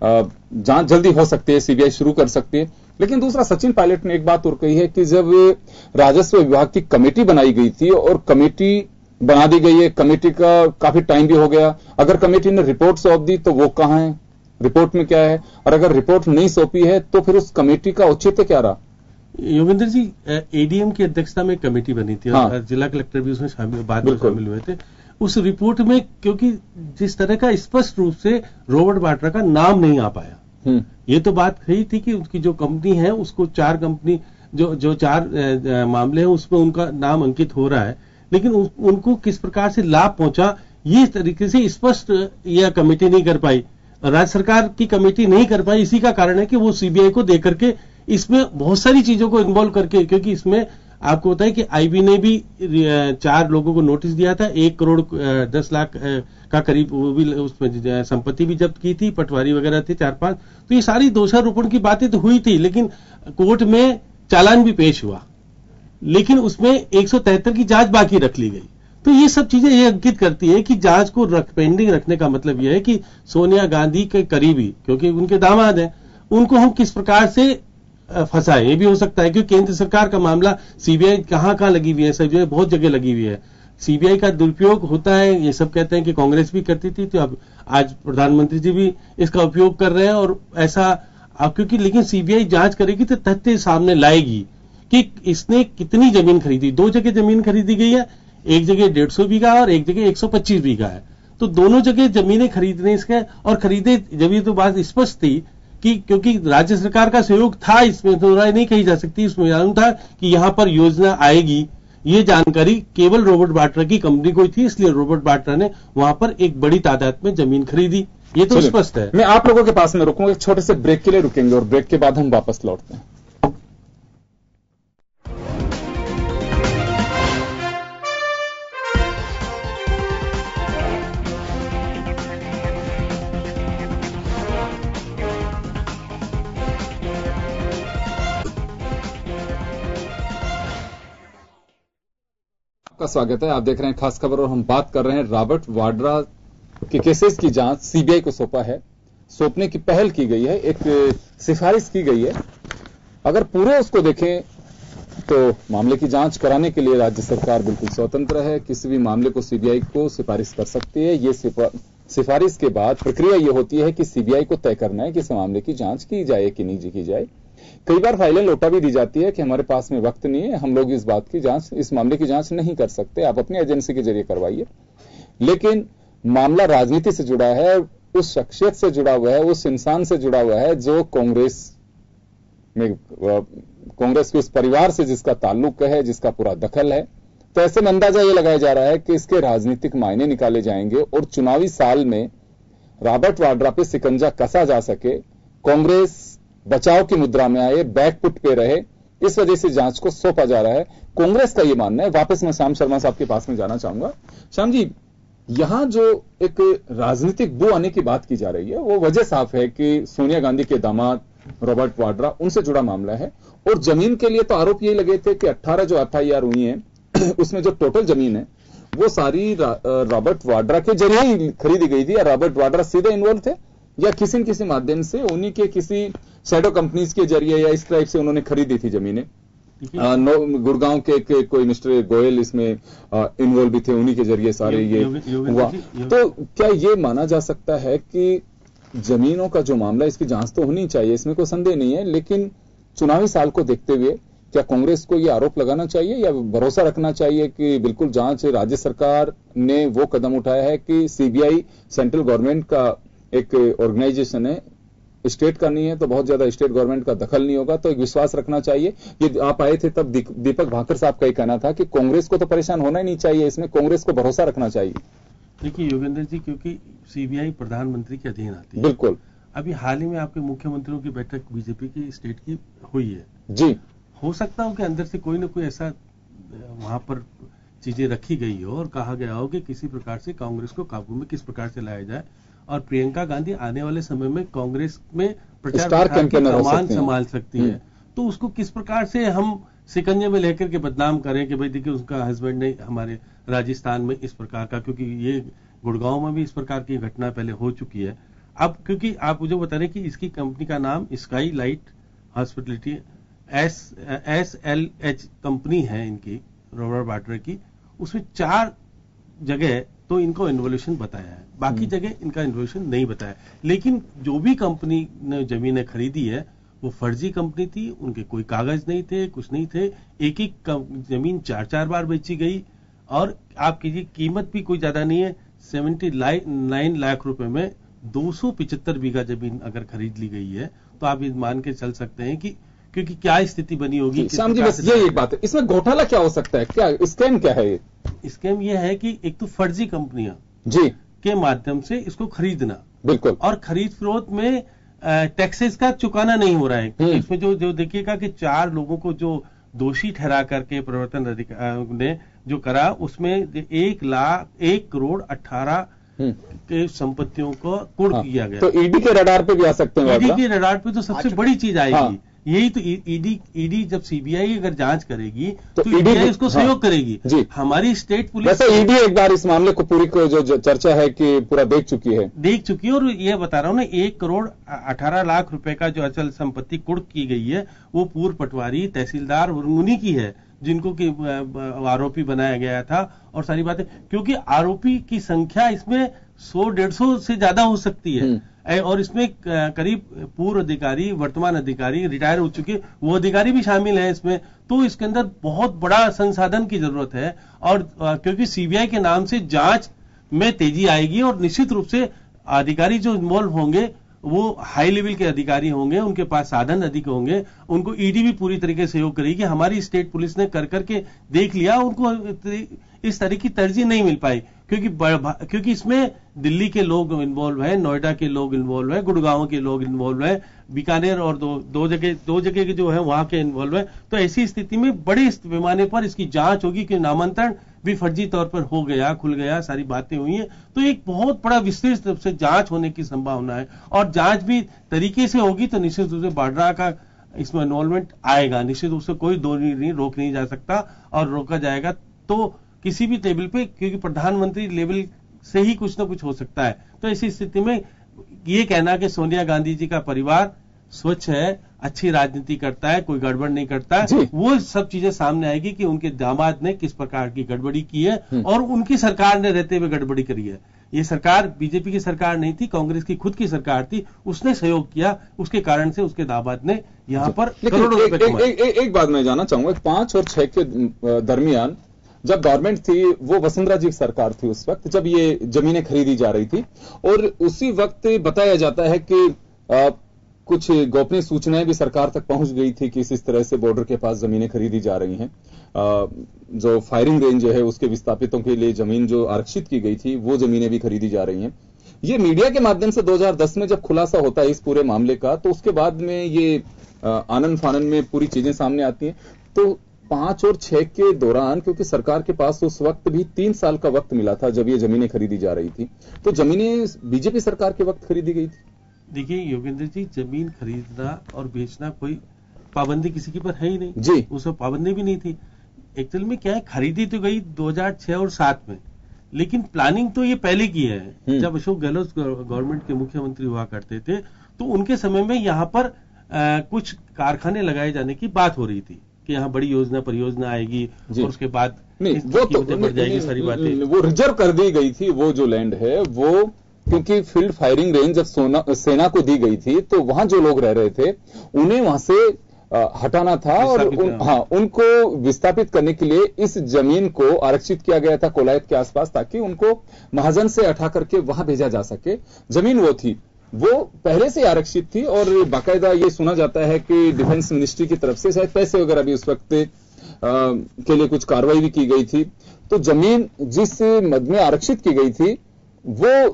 [SPEAKER 1] जांच जल्दी हो सकती है, सीबीआई शुरू कर सकती है। लेकिन दूसरा, सचिन पायलट ने एक बात और कही है कि जब राजस्व विभाग की कमेटी बनाई गई थी और कमेटी बना दी गई है, कमेटी का काफी टाइम भी हो गया, अगर कमेटी ने रिपोर्ट सौंप दी तो वो कहां है, रिपोर्ट में क्या है, और अगर रिपोर्ट नहीं सौंपी है तो फिर उस कमेटी का औचित्य क्या रहा?
[SPEAKER 6] योगेंद्र जी, एडीएम की अध्यक्षता में कमेटी बनी थी और जिला कलेक्टर भी उसमें शामिल हुए थे। उस रिपोर्ट में क्योंकि जिस तरह का स्पष्ट रूप से रॉबर्ट वाड्रा का नाम नहीं आ पाया, ये तो बात कही थी कि उनकी जो कंपनी है उसको 4 कंपनी जो 4 मामले हैं उसमें उनका नाम अंकित हो रहा है, लेकिन उनको किस प्रकार से लाभ पहुंचा ये तरीके से स्पष्ट यह कमेटी नहीं कर पाई, राज्य सरकार की कमेटी नहीं कर पाई। इसी का कारण है कि वो सीबीआई को दे करके इसमें बहुत सारी चीजों को इन्वॉल्व करके, क्योंकि इसमें आपको पता है कि आईबी ने भी 4 लोगों को नोटिस दिया था, 1 करोड़ 10 लाख का करीब वो भी उसमें संपत्ति भी जब्त की थी, पटवारी वगैरह थे 4-5। तो ये सारी दोषारोपण की बातें तो हुई थी, लेकिन कोर्ट में चालान भी पेश हुआ, लेकिन उसमें 173 की जांच बाकी रख ली गई। तो ये सब चीजें ये अंकित करती है कि जांच को पेंडिंग रखने का मतलब यह है कि सोनिया गांधी के करीबी, क्योंकि उनके दामाद हैं, उनको हम किस प्रकार से फंसाए। ये भी हो सकता है क्योंकि केंद्र सरकार का मामला सीबीआई कहां लगी हुई है, सब जगह बहुत जगह लगी हुई है। सीबीआई का दुरुपयोग होता है, ये सब कहते हैं कि कांग्रेस भी करती थी, तो अब आज प्रधानमंत्री जी भी इसका उपयोग कर रहे हैं। और ऐसा अब क्योंकि लेकिन सीबीआई जांच करेगी तो तथ्य सामने लाएगी कि इसने कितनी जमीन खरीदी। 2 जगह जमीन खरीदी गई है, एक जगह 150 बीघा और एक जगह 125 बीघा है। तो दोनों जगह जमीनें खरीदने इसके और खरीदे जब ये तो बात स्पष्ट थी कि क्योंकि राज्य सरकार का सहयोग था, इसमें तो राय नहीं कही जा सकती, इसमें मालूम था कि यहां पर योजना आएगी। ये जानकारी केवल रॉबर्ट वाड्रा की कंपनी को ही थी, इसलिए रॉबर्ट वाड्रा ने वहां पर एक बड़ी तादाद में जमीन खरीदी। ये तो स्पष्ट है।
[SPEAKER 1] मैं आप लोगों के पास में रुकूंगा, एक छोटे से ब्रेक के लिए रुकेंगे और ब्रेक के बाद हम वापस लौटते हैं। का स्वागत है, आप देख रहे हैं खास खबर और हम बात कर रहे हैं रॉबर्ट वाड्रा के केसेस की जांच सीबीआई को सौंपा है, सौंपने की पहल की गई है, एक सिफारिश की गई है। अगर पूरे उसको देखें तो मामले की जांच कराने के लिए राज्य सरकार बिल्कुल स्वतंत्र है, किसी भी मामले को सीबीआई को सिफारिश कर सकती है। ये सिफारिश के बाद प्रक्रिया ये होती है कि सीबीआई को तय करना है कि इस मामले की जांच की जाए कि नहीं की जाए। कई बार फाइलें लौटा भी दी जाती है कि हमारे पास में वक्त नहीं है, हम लोग इस मामले की जांच नहीं कर सकते, आप अपनी एजेंसी के जरिए करवाइए। लेकिन मामला राजनीति से जुड़ा है, उस शख्सियत से जुड़ा हुआ है, उस इंसान से जुड़ा हुआ है जो कांग्रेस के उस परिवार से जिसका ताल्लुक है, जिसका पूरा दखल है। तो ऐसे में अंदाजा यह लगाया जा रहा है कि इसके राजनीतिक मायने निकाले जाएंगे और चुनावी साल में रॉबर्ट वाड्रा पे शिकंजा कसा जा सके, कांग्रेस बचाव की मुद्रा में आए, बैकफुट पे रहे, इस वजह से जांच को सौंपा जा रहा है। कांग्रेस का यह मानना है। वापस मैं श्याम शर्मा साहब के पास में जाना चाहूंगा। श्याम जी, यहां जो एक राजनीतिक बू आने की बात की जा रही है वो वजह साफ है कि सोनिया गांधी के दामाद रॉबर्ट वाड्रा, उनसे जुड़ा मामला है। और जमीन के लिए तो आरोप यही लगे थे कि 18 जो एफआईआर हुई है उसमें जो टोटल जमीन है वो सारी रॉबर्ट वाड्रा के जरिए ही खरीदी गई थी, या रॉबर्ट वाड्रा सीधे इन्वॉल्व थे या किसी न किसी माध्यम से उन्हीं के किसी शैडो कंपनीज के जरिए या इस टाइप से उन्होंने खरीदी थी जमीनें। गुड़गांव के कोई मिस्टर गोयल इसमें इन्वॉल्व भी थे, उन्हीं के जरिए सारे ये हुआ। तो क्या ये माना जा सकता है कि जमीनों का जो मामला, इसकी जांच तो होनी चाहिए, इसमें कोई संदेह नहीं है, लेकिन चुनावी साल को देखते हुए क्या कांग्रेस को यह आरोप लगाना चाहिए या भरोसा रखना चाहिए कि बिल्कुल जांच, राज्य सरकार ने वो कदम उठाया है कि सीबीआई सेंट्रल गवर्नमेंट का एक ऑर्गेनाइजेशन है, स्टेट का नहीं है तो बहुत ज्यादा स्टेट गवर्नमेंट का दखल नहीं होगा, तो एक विश्वास रखना चाहिए। ये आप आए थे तब दीपक भाकर साहब का ही कहना था कि कांग्रेस को तो परेशान होना ही नहीं चाहिए, इसमें कांग्रेस को भरोसा रखना चाहिए।
[SPEAKER 6] देखिए योगेंद्र जी, क्योंकि सीबीआई प्रधानमंत्री के अधीन आती है।
[SPEAKER 1] बिल्कुल।
[SPEAKER 6] अभी हाल ही में आपके मुख्यमंत्रियों की बैठक बीजेपी की स्टेट की हुई है
[SPEAKER 1] जी।
[SPEAKER 6] हो सकता हो कि अंदर से कोई ना कोई ऐसा वहां पर चीजें रखी गई हो और कहा गया हो कि किसी प्रकार से कांग्रेस को काबू में किस प्रकार से लाया जाए, और प्रियंका गांधी आने वाले समय में कांग्रेस में प्रचार कमान संभाल सकती है, तो उसको किस प्रकार से हम सिकंजे में लेकर के बदनाम करें कि भाई देखिए उसका हस्बैंड ने हमारे राजस्थान में इस प्रकार का, क्योंकि ये गुड़गांव में भी इस प्रकार की घटना पहले हो चुकी है। अब क्योंकि आप मुझे बता रहे कि इसकी कंपनी का नाम sky light hospitality SLH company है इनकी, रॉबर्ट वाड्रा की, उसमें 4 जगह तो इनको इन्वोल्यूशन बताया है, बाकी जगह इनका इन्वोल्यूशन नहीं बताया। लेकिन जो भी कंपनी ने जमीनें खरीदी है वो फर्जी कंपनी थी, उनके कोई कागज नहीं थे, कुछ नहीं थे, एक जमीन 4 बार बेची गई, और आप कीजिए कीमत भी कोई ज्यादा नहीं है, 79 लाख रुपए में 275 बीघा जमीन अगर खरीद ली गई है, तो आप ये मान के चल सकते हैं कि क्योंकि क्या स्थिति बनी होगी।
[SPEAKER 1] श्याम जी, बस ये एक बात है, इसमें घोटाला क्या हो सकता है, क्या स्कैम क्या है? ये
[SPEAKER 6] स्कैम ये है कि एक तो फर्जी कंपनियां
[SPEAKER 1] जी
[SPEAKER 6] के माध्यम से इसको खरीदना,
[SPEAKER 1] बिल्कुल,
[SPEAKER 6] और खरीद फरोख्त में टैक्सेस का चुकाना नहीं हो रहा है। इसमें जो देखिएगा कि 4 लोगों को जो दोषी ठहरा करके प्रवर्तन अधिकारी ने जो करा, उसमें 1 करोड़ 18 के संपत्तियों को कुर्क किया गया।
[SPEAKER 1] तो ईडी के रडार पे भी आ सकते हैं।
[SPEAKER 6] ईडी के रडार पे तो सबसे बड़ी चीज आएगी। यही तो ईडी जब सीबीआई अगर जांच करेगी तो ईडी इसको सहयोग करेगी जी। हमारी स्टेट पुलिस,
[SPEAKER 1] वैसे ईडी एक बार इस मामले को पूरी को जो चर्चा है कि पूरा देख चुकी है,
[SPEAKER 6] और ये बता रहा हूं ना, 1 करोड़ 18 लाख रुपए का जो अचल संपत्ति कुर्क की गई है वो पूर्व पटवारी तहसीलदार उन्हीं की है जिनको कि आरोपी बनाया गया था, और सारी बातें, क्योंकि आरोपी की संख्या इसमें 100-150 से ज्यादा हो सकती है, और इसमें करीब पूर्व अधिकारी, वर्तमान अधिकारी, रिटायर हो चुके वो अधिकारी भी शामिल हैं इसमें, तो इसके अंदर बहुत बड़ा संसाधन की जरूरत है। और क्योंकि सीबीआई के नाम से जांच में तेजी आएगी, और निश्चित रूप से अधिकारी जो इन्वॉल्व होंगे वो हाई लेवल के अधिकारी होंगे, उनके पास साधन अधिक होंगे, उनको ईडी भी पूरी तरीके से सहयोग करेगी। हमारी स्टेट पुलिस ने कर करके देख लिया, उनको इस तरह की तरजीह नहीं मिल पाई, क्योंकि इसमें दिल्ली के लोग इन्वॉल्व हैं, नोएडा के लोग इन्वॉल्व हैं, गुड़गांव के लोग इन्वॉल्व हैं, बीकानेर और दो जगह के जो है वहां के इन्वॉल्व हैं। तो ऐसी स्थिति में बड़े पैमाने पर इसकी जांच होगी कि नामांतरण भी फर्जी तौर पर हो गया, खुल गया, सारी बातें हुई हैं, तो एक बहुत बड़ा विस्तृत रूप से जांच होने की संभावना है, और जांच भी तरीके से होगी तो निश्चित रूप से वाड्रा का इसमें इन्वॉल्वमेंट आएगा, निश्चित रूप से कोई दो नहीं, रोक नहीं जा सकता, और रोका जाएगा तो किसी भी लेवल पे, क्योंकि प्रधानमंत्री लेवल से ही कुछ ना कुछ हो सकता है। तो ऐसी स्थिति में ये कहना कि सोनिया गांधी जी का परिवार स्वच्छ है, अच्छी राजनीति करता है, कोई गड़बड़ नहीं करता है, वो सब चीजें सामने आएगी कि उनके दामाद ने किस प्रकार की गड़बड़ी की है, और उनकी सरकार ने रहते हुए गड़बड़ी करी है। ये सरकार बीजेपी की सरकार नहीं थी, कांग्रेस की खुद की सरकार थी, उसने सहयोग किया, उसके कारण से उसके दामाद ने यहां पर करोड़ों रुपए कमाए।
[SPEAKER 1] एक बात मैं जानना चाहूंगा, 5 और 6 के दरमियान जब गवर्नमेंट थी, वो वसुंधरा जी की सरकार थी उस वक्त, जब ये जमीनें खरीदी जा रही थी, और उसी वक्त बताया जाता है कि कुछ गोपनीय सूचनाएं भी सरकार तक पहुंच गई थी कि इस तरह से बॉर्डर के पास जमीनें खरीदी जा रही हैं। जो फायरिंग रेंज है उसके विस्थापितों के लिए जमीन जो आरक्षित की गई थी, वो जमीनें भी खरीदी जा रही हैं। ये मीडिया के माध्यम से 2010 में जब खुलासा होता है इस पूरे मामले का, तो उसके बाद में ये आनंद फानन में पूरी चीजें सामने आती हैं। तो 5 और 6 के दौरान, क्योंकि सरकार के पास उस वक्त भी 3 साल का वक्त मिला था जब ये जमीनें खरीदी जा रही थी, तो जमीनें बीजेपी सरकार के वक्त खरीदी गई थी।
[SPEAKER 6] देखिए योगेंद्र जी, जमीन खरीदना और बेचना कोई पाबंदी किसी के ऊपर है ही नहीं
[SPEAKER 1] जी,
[SPEAKER 6] उसमें पाबंदी भी नहीं थी। एक्चुअल में क्या है, खरीदी तो गई 2006 और 7 में, लेकिन प्लानिंग तो ये पहले की है। जब अशोक गहलोत गवर्नमेंट के मुख्यमंत्री हुआ करते थे, तो उनके समय में यहाँ पर कुछ कारखाने लगाए जाने की बात हो रही थी कि यहाँ बड़ी परियोजना आएगी, और उसके बाद
[SPEAKER 1] वो तो
[SPEAKER 6] बढ़ जाएगी, सारी बातें
[SPEAKER 1] वो रिजर्व कर दी गई थी। वो जो लैंड है वो, क्योंकि फील्ड फायरिंग रेंज जब सेना को दी गई थी, तो वहां जो लोग रह रहे थे उन्हें वहां से हटाना था और उनको विस्थापित करने के लिए इस जमीन को आरक्षित किया गया था कोलायत के आसपास, ताकि उनको महाजन से हटा करके वहां भेजा जा सके। जमीन वो थी, वो पहले से आरक्षित थी और बाकायदा ये सुना जाता है कि डिफेंस मिनिस्ट्री की तरफ से शायद पैसे वगैरह भी उस वक्त के लिए कुछ कार्रवाई भी की गई थी। तो जमीन जिस मद में आरक्षित की गई थी वो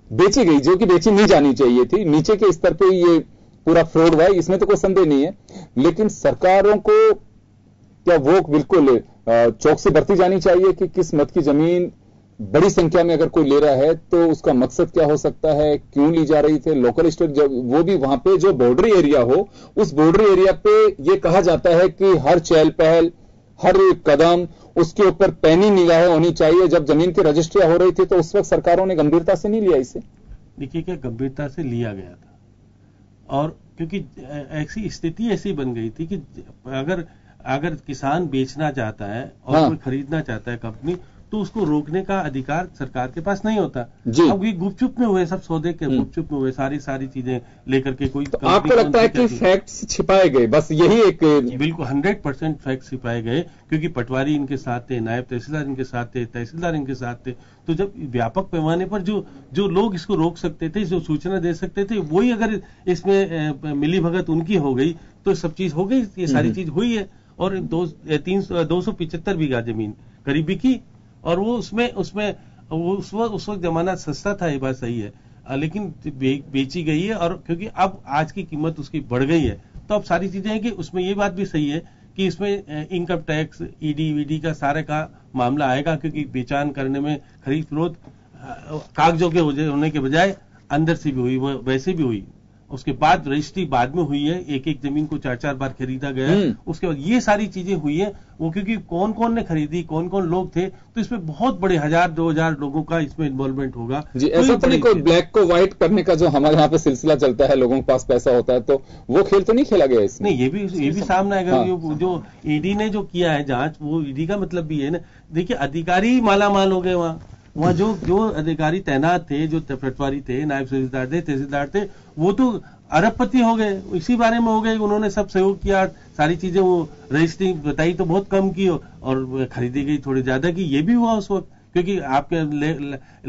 [SPEAKER 1] बेची गई, जो कि बेची नहीं जानी चाहिए थी। नीचे के स्तर पे ये पूरा फ्रॉड हुआ है, इसमें तो कोई संदेह नहीं है, लेकिन सरकारों को क्या वो बिल्कुल चौकसी बरती जानी चाहिए कि किस मत की जमीन बड़ी संख्या में अगर कोई ले रहा है तो उसका मकसद क्या हो सकता है, क्यों ली जा रही थी। लोकल स्टेट वो भी वहां पे जो बॉर्डरी एरिया हो, उस बॉर्डरी एरिया पे ये कहा जाता है कि हर चहल पहल, हर कदम उसके ऊपर पैनी निगाहें होनी चाहिए। जब जमीन की रजिस्ट्रियां हो रही थी तो उस वक्त सरकारों ने गंभीरता से नहीं लिया इसे।
[SPEAKER 6] देखिए क्या गंभीरता से लिया गया था, और क्योंकि ऐसी स्थिति ऐसी बन गई थी कि अगर किसान बेचना चाहता है और कोई खरीदना चाहता है कंपनी, तो उसको रोकने का अधिकार सरकार के पास नहीं होता। अब ये गुपचुप में हुए सब सौदे के, गुपचुप में हुए सारी चीजें लेकर के कोई।
[SPEAKER 1] तो आपको लगता है कि फैक्ट्स छिपाए गए, बस यही एक
[SPEAKER 6] बिल्कुल 100% फैक्ट्स छिपाए गए, क्योंकि पटवारी इनके साथ थे, नायब तहसीलदार इनके साथ थे, तहसीलदार इनके साथ थे। तो जब व्यापक पैमाने पर जो लोग इसको रोक सकते थे, जो सूचना दे सकते थे, वही अगर इसमें मिली भगत उनकी हो गई तो सब चीज हो गई, ये सारी चीज हुई है। और 275 बीघा जमीन करीब बिकी, और वो उसमें उस वक्त जमाना सस्ता था, ये बात सही है, लेकिन बेची गई है। और क्योंकि अब आज की कीमत उसकी बढ़ गई है, तो अब सारी चीजें हैं कि उसमें ये बात भी सही है कि इसमें इनकम टैक्स, ईडी वीडी का सारे का मामला आएगा, क्योंकि बेचान करने में खरीद फरोख्त कागजों के होने के बजाय अंदर से भी हुई, वैसे भी हुई। उसके बाद रजिस्ट्री बाद में हुई है, एक जमीन को 4 बार खरीदा गया है। उसके बाद ये सारी चीजें हुई है, वो क्योंकि कौन कौन ने खरीदी, कौन कौन लोग थे, तो इसमें बहुत बड़े 1000-2000 लोगों का इसमें इन्वॉल्वमेंट होगा
[SPEAKER 1] जी। ऐसा तो नहीं कोई ब्लैक को व्हाइट करने का जो हमारे यहाँ पे सिलसिला चलता है, लोगों के पास पैसा होता है, तो वो खेल तो नहीं खेला गया इसमें।
[SPEAKER 6] नहीं, ये भी सामने आएगा। जो ईडी ने जो किया है जांच, वो ईडी का मतलब भी है ना, देखिए अधिकारी मालामाल हो गए वहां जो अधिकारी तैनात थे, जो पटवारी थे, नायब तहसीलदार थे, वो तो अरबपति हो गए, इसी बारे में हो गए। उन्होंने सब सहयोग किया, सारी चीजें, वो रजिस्ट्री बताई तो बहुत कम की और खरीदी गई थोड़ी ज्यादा की। ये भी हुआ उस वक्त, क्योंकि आपके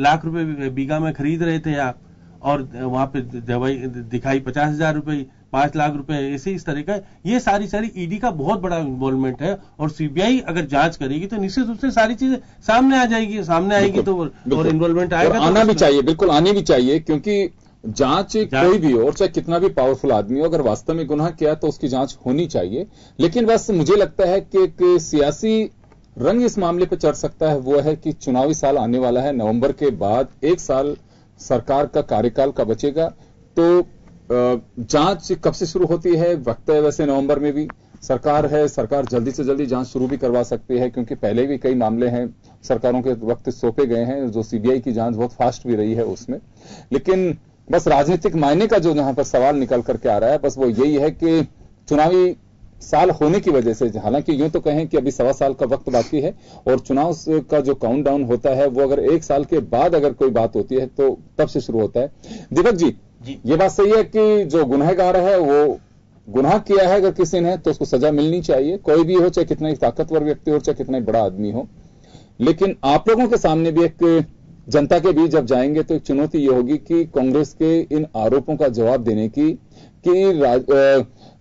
[SPEAKER 6] लाख रुपए बीघा में खरीद रहे थे आप, और वहां पे दवाई दिखाई 50,000 रुपए, 5 लाख रुपए, ऐसे इस तरह का। ये सारी ईडी का बहुत बड़ा इन्वॉल्वमेंट है, और सीबीआई अगर जांच करेगी तो निश्चित रूप से सारी चीजें सामने आएगी तो और इन्वॉल्वमेंट आएगा,
[SPEAKER 1] आना भी चाहिए, बिल्कुल आनी भी चाहिए, क्योंकि जांच कोई भी हो, और चाहे कितना भी पावरफुल आदमी हो, अगर वास्तव में गुनाह किया तो उसकी जांच होनी चाहिए। लेकिन बस मुझे लगता है कि एक सियासी रंग इस मामले पर चढ़ सकता है, वो है कि चुनावी साल आने वाला है। नवंबर के बाद 1 साल सरकार का कार्यकाल का बचेगा, तो जांच कब से शुरू होती है, वक्त है वैसे नवंबर में भी सरकार है, सरकार जल्दी से जल्दी जांच शुरू भी करवा सकती है, क्योंकि पहले भी कई मामले हैं सरकारों के वक्त सौंपे गए हैं, जो सीबीआई की जांच बहुत फास्ट भी रही है उसमें। लेकिन बस राजनीतिक मायने का जो यहां पर सवाल निकल करके आ रहा है, बस वो यही है कि चुनावी साल होने की वजह से, हालांकि यूं तो कहें कि अभी 1.25 साल का वक्त बाकी है, और चुनाव का जो काउंटडाउन होता है वो अगर 1 साल के बाद अगर कोई बात होती है तो तब से शुरू होता है। दीपक जी, ये बात सही है कि जो गुनहगार है वो गुनाह किया है अगर किसी ने, तो उसको सजा मिलनी चाहिए, कोई भी हो, चाहे कितना ही ताकतवर व्यक्ति हो, चाहे कितना ही बड़ा आदमी हो। लेकिन आप लोगों के सामने भी, एक जनता के बीच जब जाएंगे, तो एक चुनौती ये होगी कि कांग्रेस के इन आरोपों का जवाब देने की कि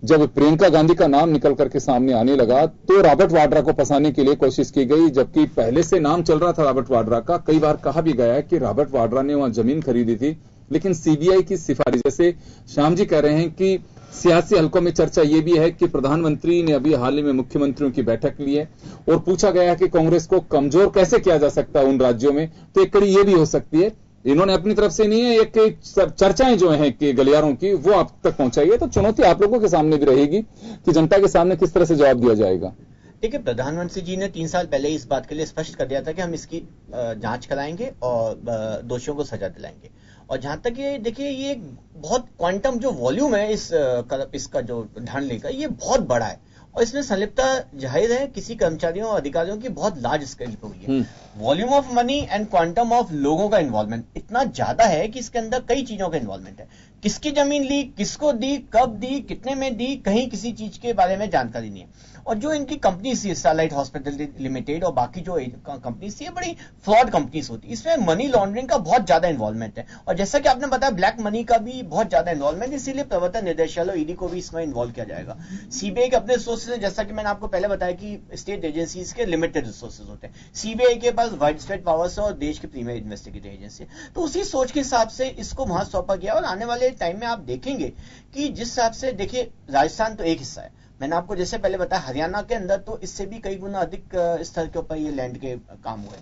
[SPEAKER 1] जब प्रियंका गांधी का नाम निकल करके सामने आने लगा तो रॉबर्ट वाड्रा को फंसाने के लिए कोशिश की गई, जबकि पहले से नाम चल रहा था रॉबर्ट वाड्रा का। कई बार कहा भी गया है कि रॉबर्ट वाड्रा ने वहां जमीन खरीदी थी, लेकिन सीबीआई की सिफारिश, जैसे श्याम जी कह रहे हैं कि सियासी हलकों में चर्चा यह भी है कि प्रधानमंत्री ने अभी हाल ही में मुख्यमंत्रियों की बैठक ली है और पूछा गया है कि कांग्रेस को कमजोर कैसे किया जा सकता है उन राज्यों में, तो एक कड़ी यह भी हो सकती है। इन्होंने अपनी तरफ से नहीं है, एक चर्चाएं जो हैं कि गलियारों की, वो आप तक पहुंचाई है। तो चुनौती आप लोगों के सामने भी रहेगी कि जनता के सामने किस तरह से जवाब दिया जाएगा।
[SPEAKER 5] देखिए, प्रधानमंत्री जी ने 3 साल पहले इस बात के लिए स्पष्ट कर दिया था कि हम इसकी जांच कराएंगे और दोषियों को सजा दिलाएंगे। और जहां तक ये देखिए, ये बहुत क्वांटम जो वॉल्यूम है इसका जो ढांढने का, ये बहुत बड़ा है, और इसमें संलिप्तता जाहिर है किसी कर्मचारियों और अधिकारियों की बहुत लार्ज स्केल पे हुई है। Volume of money and quantum of लोगों का इन्वॉल्वमेंट इतना ज्यादा है कि इसके अंदर कई चीजों का इन्वॉल्वमेंट है। किसकी जमीन ली, किसको दी, कब दी, कितने में दी, कहीं किसी चीज के बारे में जानकारी नहीं है। और जो इनकी कंपनीज थी स्टारलाइट हॉस्पिटल लिमिटेड और बाकी जो कंपनीज थी, बड़ी फ्रॉड कंपनीज होती, इसमें मनी लॉन्ड्रिंग का बहुत ज्यादा इन्वॉल्वमेंट है। और जैसा कि आपने बताया ब्लैक मनी का भी बहुत ज्यादा इन्वॉल्वमेंट, इसीलिए प्रवर्तन निदेशालय ईडी को भी इसमें इन्वॉल्व किया जाएगा। सीबीआई के अपने रिसोर्सेज है, जैसा कि मैंने आपको पहले बताया कि स्टेट एजेंसीज के लिमिटेड रिसोर्सेज होते हैं, सीबीआई के पास वाइड स्प्रेड पावर्स है और देश की प्रीमियर इन्वेस्टिगेटिव एजेंसी। तो उसी सोच के हिसाब से इसको वहां सौंपा गया। और आने वाले टाइम में आप देखेंगे कि जिस हिसाब से, देखिए राजस्थान तो एक हिस्सा है, मैंने आपको जैसे पहले बताया हरियाणा के अंदर तो इससे भी कई गुना अधिक स्तर के ऊपर ये लैंड के काम हुए।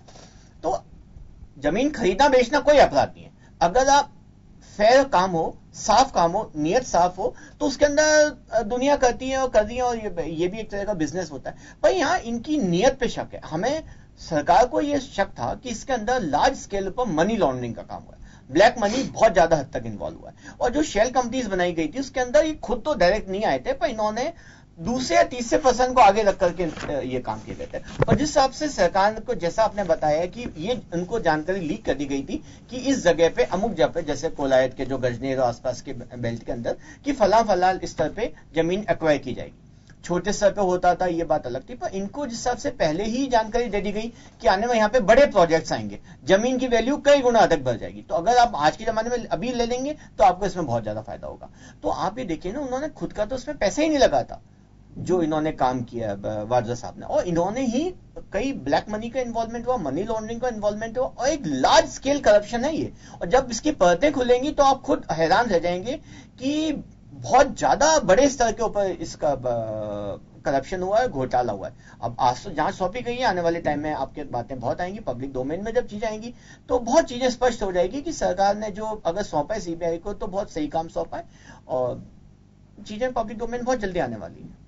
[SPEAKER 5] तो जमीन खरीदना बेचना कोई अपराध नहीं है, अगर आप फेयर काम हो, साफ काम हो, नियत साफ हो, तो उसके अंदर दुनिया करती है और कर रही है, और ये भी एक तरह का बिजनेस होता है। पर यहां इनकी नियत पे शक है। हमें सरकार को यह शक था कि इसके अंदर लार्ज स्केल पर मनी लॉन्ड्रिंग का काम हुआ है, ब्लैक मनी बहुत ज्यादा हद तक इन्वॉल्व हुआ है। और जो शेल कंपनीज बनाई गई थी उसके अंदर ये खुद तो डायरेक्ट नहीं आए थे, पर इन्होंने दूसरे या तीसरे पर्सन को आगे रख करके ये काम किए गए थे। और जिस हिसाब से सरकार को, जैसा आपने बताया कि ये उनको जानकारी लीक कर दी गई थी कि इस जगह पे, अमुक जगह पे, जैसे कोलायत के जो गजनेर और आसपास के बेल्ट के अंदर, कि फला स्तर पे जमीन एक्वायर की जाएगी। छोटे स्तर पे होता था, ये बात अलग थी, पर इनको जिस हिसाब से पहले ही जानकारी दे दी गई कि आने में यहाँ पे बड़े प्रोजेक्ट्स आएंगे, जमीन की वैल्यू कई गुना अधिक बढ़ जाएगी, तो अगर आप आज के जमाने में अभी ले लेंगे तो आपको इसमें बहुत ज्यादा फायदा होगा। तो आप ये देखिए ना, उन्होंने खुद का तो इसमें पैसा ही नहीं लगा था जो इन्होंने काम किया वाड्रा साहब ने, और इन्होंने ही कई ब्लैक मनी का इन्वॉल्वमेंट हुआ, मनी लॉन्ड्रिंग का इन्वॉल्वमेंट हुआ, और एक लार्ज स्केल करप्शन है ये। और जब इसकी परतें खुलेंगी तो आप खुद हैरान रह जाएंगे कि बहुत ज्यादा बड़े स्तर के ऊपर इसका करप्शन हुआ है, घोटाला हुआ है। अब आज तो जांच सौंपी गई है, आने वाले टाइम में आपकी बातें बहुत आएंगी, पब्लिक डोमेन में जब चीजें आएंगी तो बहुत चीजें स्पष्ट हो जाएगी कि सरकार ने जो अगर सौंपा है सीबीआई को तो बहुत सही काम सौंपा है, और चीजें पब्लिक डोमेन बहुत जल्दी आने वाली है।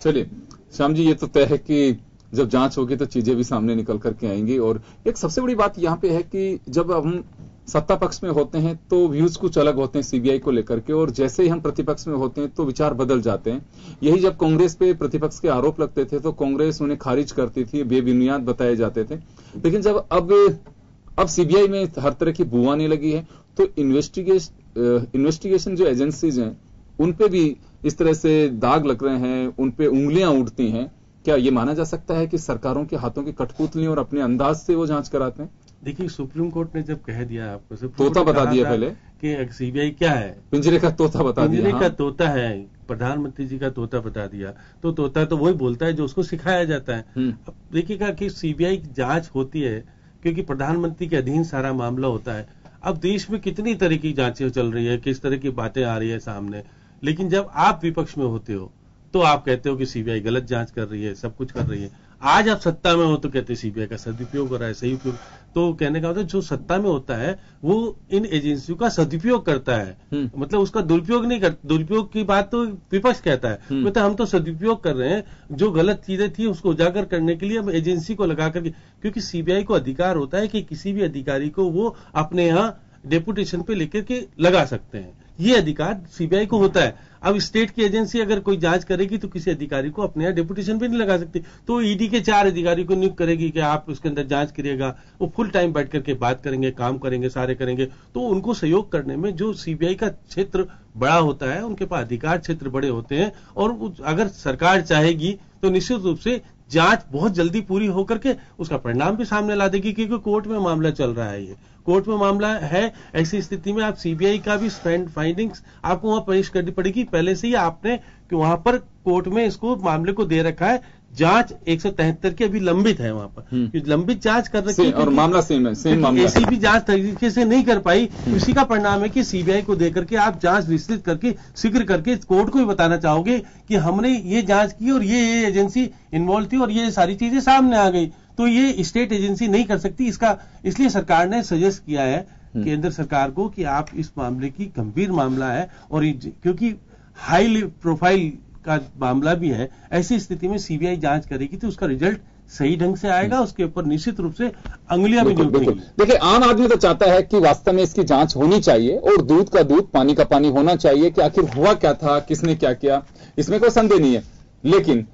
[SPEAKER 1] चलिए श्याम जी, ये तो तय है कि जब जांच होगी तो चीजें भी सामने निकल करके आएंगी। और एक सबसे बड़ी बात यहां पे है कि जब हम सत्ता पक्ष में होते हैं तो व्यूज कुछ अलग होते हैं सीबीआई को लेकर के, और जैसे ही हम प्रतिपक्ष में होते हैं तो विचार बदल जाते हैं। यही जब कांग्रेस पे प्रतिपक्ष के आरोप लगते थे तो कांग्रेस उन्हें खारिज करती थी, बेबुनियाद बताए जाते थे। लेकिन जब अब सीबीआई में हर तरह की बुआ आने लगी है तो इन्वेस्टिगेशन जो एजेंसीज हैं उन पे भी इस तरह से दाग लग रहे हैं, उन पे उंगलियां उठती हैं। क्या ये माना जा सकता है कि सरकारों के हाथों की कठपुतली और अपने अंदाज से वो जांच कराते हैं?
[SPEAKER 6] देखिए, सुप्रीम कोर्ट ने जब कह दिया आपको,
[SPEAKER 1] तोता बता दिया पहले
[SPEAKER 6] कि सीबीआई क्या है,
[SPEAKER 1] पिंजरे का तोता बता दिया,
[SPEAKER 6] पिंजरे का तोता है, प्रधानमंत्री जी का तोता बता दिया। तो तोता तो वही बोलता है जो उसको सिखाया जाता है। अब देखिएगा कि सीबीआई जांच होती है क्योंकि प्रधानमंत्री के अधीन सारा मामला होता है। अब देश में कितनी तरह की जांचें चल रही है, किस तरह की बातें आ रही है सामने, लेकिन जब आप विपक्ष में होते हो तो आप कहते हो कि सीबीआई गलत जांच कर रही है, सब कुछ कर रही है। आज आप सत्ता में हो तो कहते हैं सीबीआई का सदुपयोग हो रहा है, सही उपयोग। तो कहने का मतलब जो सत्ता में होता है वो इन एजेंसियों का सदुपयोग करता है, मतलब उसका दुरुपयोग नहीं करता। दुरुपयोग की बात तो विपक्ष कहता है, मतलब हम तो सदुपयोग कर रहे हैं, जो गलत चीजें थी उसको उजागर करने के लिए हम एजेंसी को लगा करके, क्योंकि सीबीआई को अधिकार होता है कि किसी भी अधिकारी को वो अपने यहाँ डेपुटेशन पे लेकर के लगा सकते हैं, ये अधिकार सीबीआई को होता है। अब स्टेट की एजेंसी अगर कोई जांच करेगी तो किसी अधिकारी को अपने यहाँ डेपुटेशन पे नहीं लगा सकती, तो ईडी के 4 अधिकारी को नियुक्त करेगी कि आप उसके अंदर जांच करिएगा। वो फुल टाइम बैठ करके बात करेंगे, काम करेंगे, सारे करेंगे। तो उनको सहयोग करने में जो सीबीआई का क्षेत्र बड़ा होता है, उनके पास अधिकार क्षेत्र बड़े होते हैं, और अगर सरकार चाहेगी तो निश्चित रूप से जांच बहुत जल्दी पूरी होकर के उसका परिणाम भी सामने ला देगी, क्योंकि कोर्ट में मामला चल रहा है, ये कोर्ट में मामला है। ऐसी स्थिति में आप सीबीआई का भी फाइंडिंग्स आपको वहां पेश करनी पड़ेगी। पहले से ही आपने कि वहां पर कोर्ट में इसको मामले को दे रखा है। जांच 173 की अभी लंबित है वहां पर, लंबित जांच कर रखी है
[SPEAKER 1] और मामला सेम मामला,
[SPEAKER 6] ऐसी भी जांच तरीके से नहीं कर पाई। इसी का परिणाम है कि सीबीआई को देकर के आप जांच विस्तृत करके शीघ्र करके कोर्ट को भी बताना चाहोगे कि हमने ये जांच की और ये एजेंसी इन्वॉल्व थी और ये सारी चीजें सामने आ गई। तो ये स्टेट एजेंसी नहीं कर सकती। इसका इसलिए सरकार ने सजेस्ट किया है केंद्र सरकार को कि आप इस मामले की गंभीर मामला है, और क्योंकि हाई प्रोफाइल का मामला भी है, ऐसी स्थिति में सीबीआई जांच करेगी तो उसका रिजल्ट सही ढंग से आएगा, उसके ऊपर निश्चित रूप से अंगुलियां भी नहीं उठेंगी।
[SPEAKER 1] देखिए, आम आदमी तो चाहता है कि वास्तव में इसकी जांच होनी चाहिए और दूध का दूध पानी का पानी होना चाहिए कि आखिर हुआ क्या था, किसने क्या किया, इसमें कोई संदेह नहीं है। लेकिन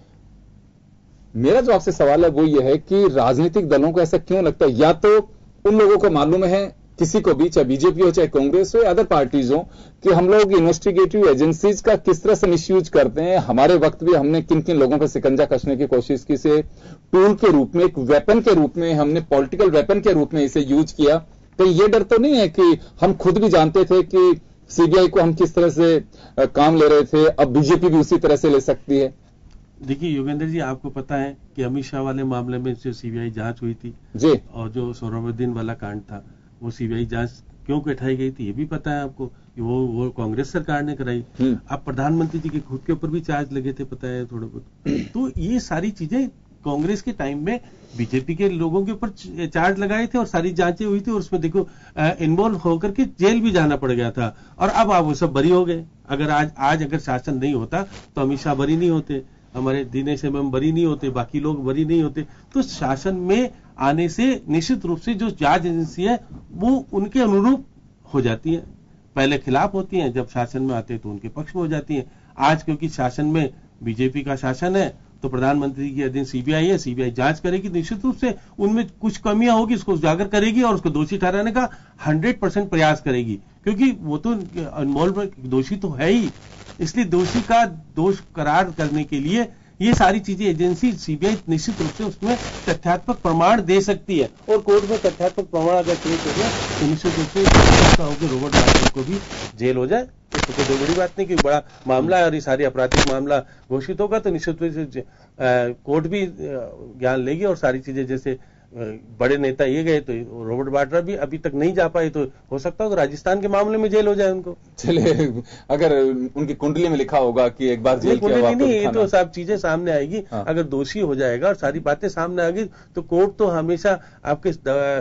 [SPEAKER 1] मेरा जो आपसे सवाल है वो ये है कि राजनीतिक दलों को ऐसा क्यों लगता है? या तो उन लोगों को मालूम है किसी को भी, चाहे बीजेपी हो चाहे कांग्रेस हो या अदर पार्टीज हो, कि हम लोग इन्वेस्टिगेटिव एजेंसीज का किस तरह से मिसयूज करते हैं। हमारे वक्त भी हमने किन किन लोगों पर शिकंजा कसने की कोशिश की, इसे टूल के रूप में, एक वेपन के रूप में, हमने पॉलिटिकल वेपन के रूप में इसे यूज किया। तो ये डर तो नहीं है कि हम खुद भी जानते थे कि सीबीआई को हम किस तरह से काम ले रहे थे, अब बीजेपी भी उसी तरह से ले सकती है?
[SPEAKER 6] देखिए योगेंद्र जी, आपको पता है कि अमित शाह वाले मामले में जो सीबीआई जांच हुई थी
[SPEAKER 1] जी, और
[SPEAKER 6] जो सोहरावर्दीन वाला कांड था, वो सीबीआई जांच क्यों बैठाई गई थी ये भी पता है आपको, वो कांग्रेस सरकार ने कराई। अब प्रधानमंत्री जी के खुद के ऊपर भी चार्ज लगे थे, पता है थोड़ा बहुत। तो ये सारी चीजें कांग्रेस के टाइम में बीजेपी के लोगों के ऊपर चार्ज लगाए थे और सारी जांचें हुई थी, और उसमें देखो इन्वॉल्व होकर के जेल भी जाना पड़ गया था, और अब आप वो सब बरी हो गए। अगर आज अगर शासन नहीं होता तो अमित शाह बरी नहीं होते, हमारे दिनेश एमएम बरी नहीं होते, बाकी लोग बरी नहीं होते। तो शासन में आने से निश्चित रूप से जो जांच एजेंसी है वो उनके अनुरूप हो जाती है। पहले खिलाफ होती हैं, जब शासन में आते हैं तो उनके पक्ष में हो जाती हैं। आज क्योंकि शासन में बीजेपी का शासन है तो प्रधानमंत्री के अधीन सीबीआई है, सीबीआई जांच करेगी, निश्चित रूप से उनमें कुछ कमियां होगी, उसको उजागर करेगी और उसको दोषी ठहराने का 100% प्रयास करेगी, क्योंकि वो तो इन्वॉल्व दोषी तो है ही। इसलिए दोषी का दोष करार करने के लिए ये सारी चीजें एजेंसी सीबीआई निश्चित रूप से उसमें तथ्यात्मक प्रमाण दे सकती है, और कोर्ट में तथ्यात्मक प्रमाण अगर पेश हो गया तो निश्चित रूप से ऐसा हो कि रोबर्ट वाड्रा को भी जेल हो जाए। तो कोई बड़ी बात नहीं कि बड़ा मामला है और ये सारी आपराधिक मामला घोषित होगा तो निश्चित रूप से कोर्ट भी ज्ञान लेगी, और सारी चीजें जैसे बड़े नेता ये गए तो रोबर्ट वाड्रा भी अभी तक नहीं जा पाए, तो हो सकता है तो राजस्थान के मामले में जेल हो जाए उनको।
[SPEAKER 1] चले, अगर उनकी कुंडली में लिखा होगा कि एक बार जेल किया,
[SPEAKER 6] नहीं, ये तो सब चीजें सामने आएगी। हाँ। अगर दोषी हो जाएगा और सारी बातें सामने आएगी तो कोर्ट तो हमेशा आपके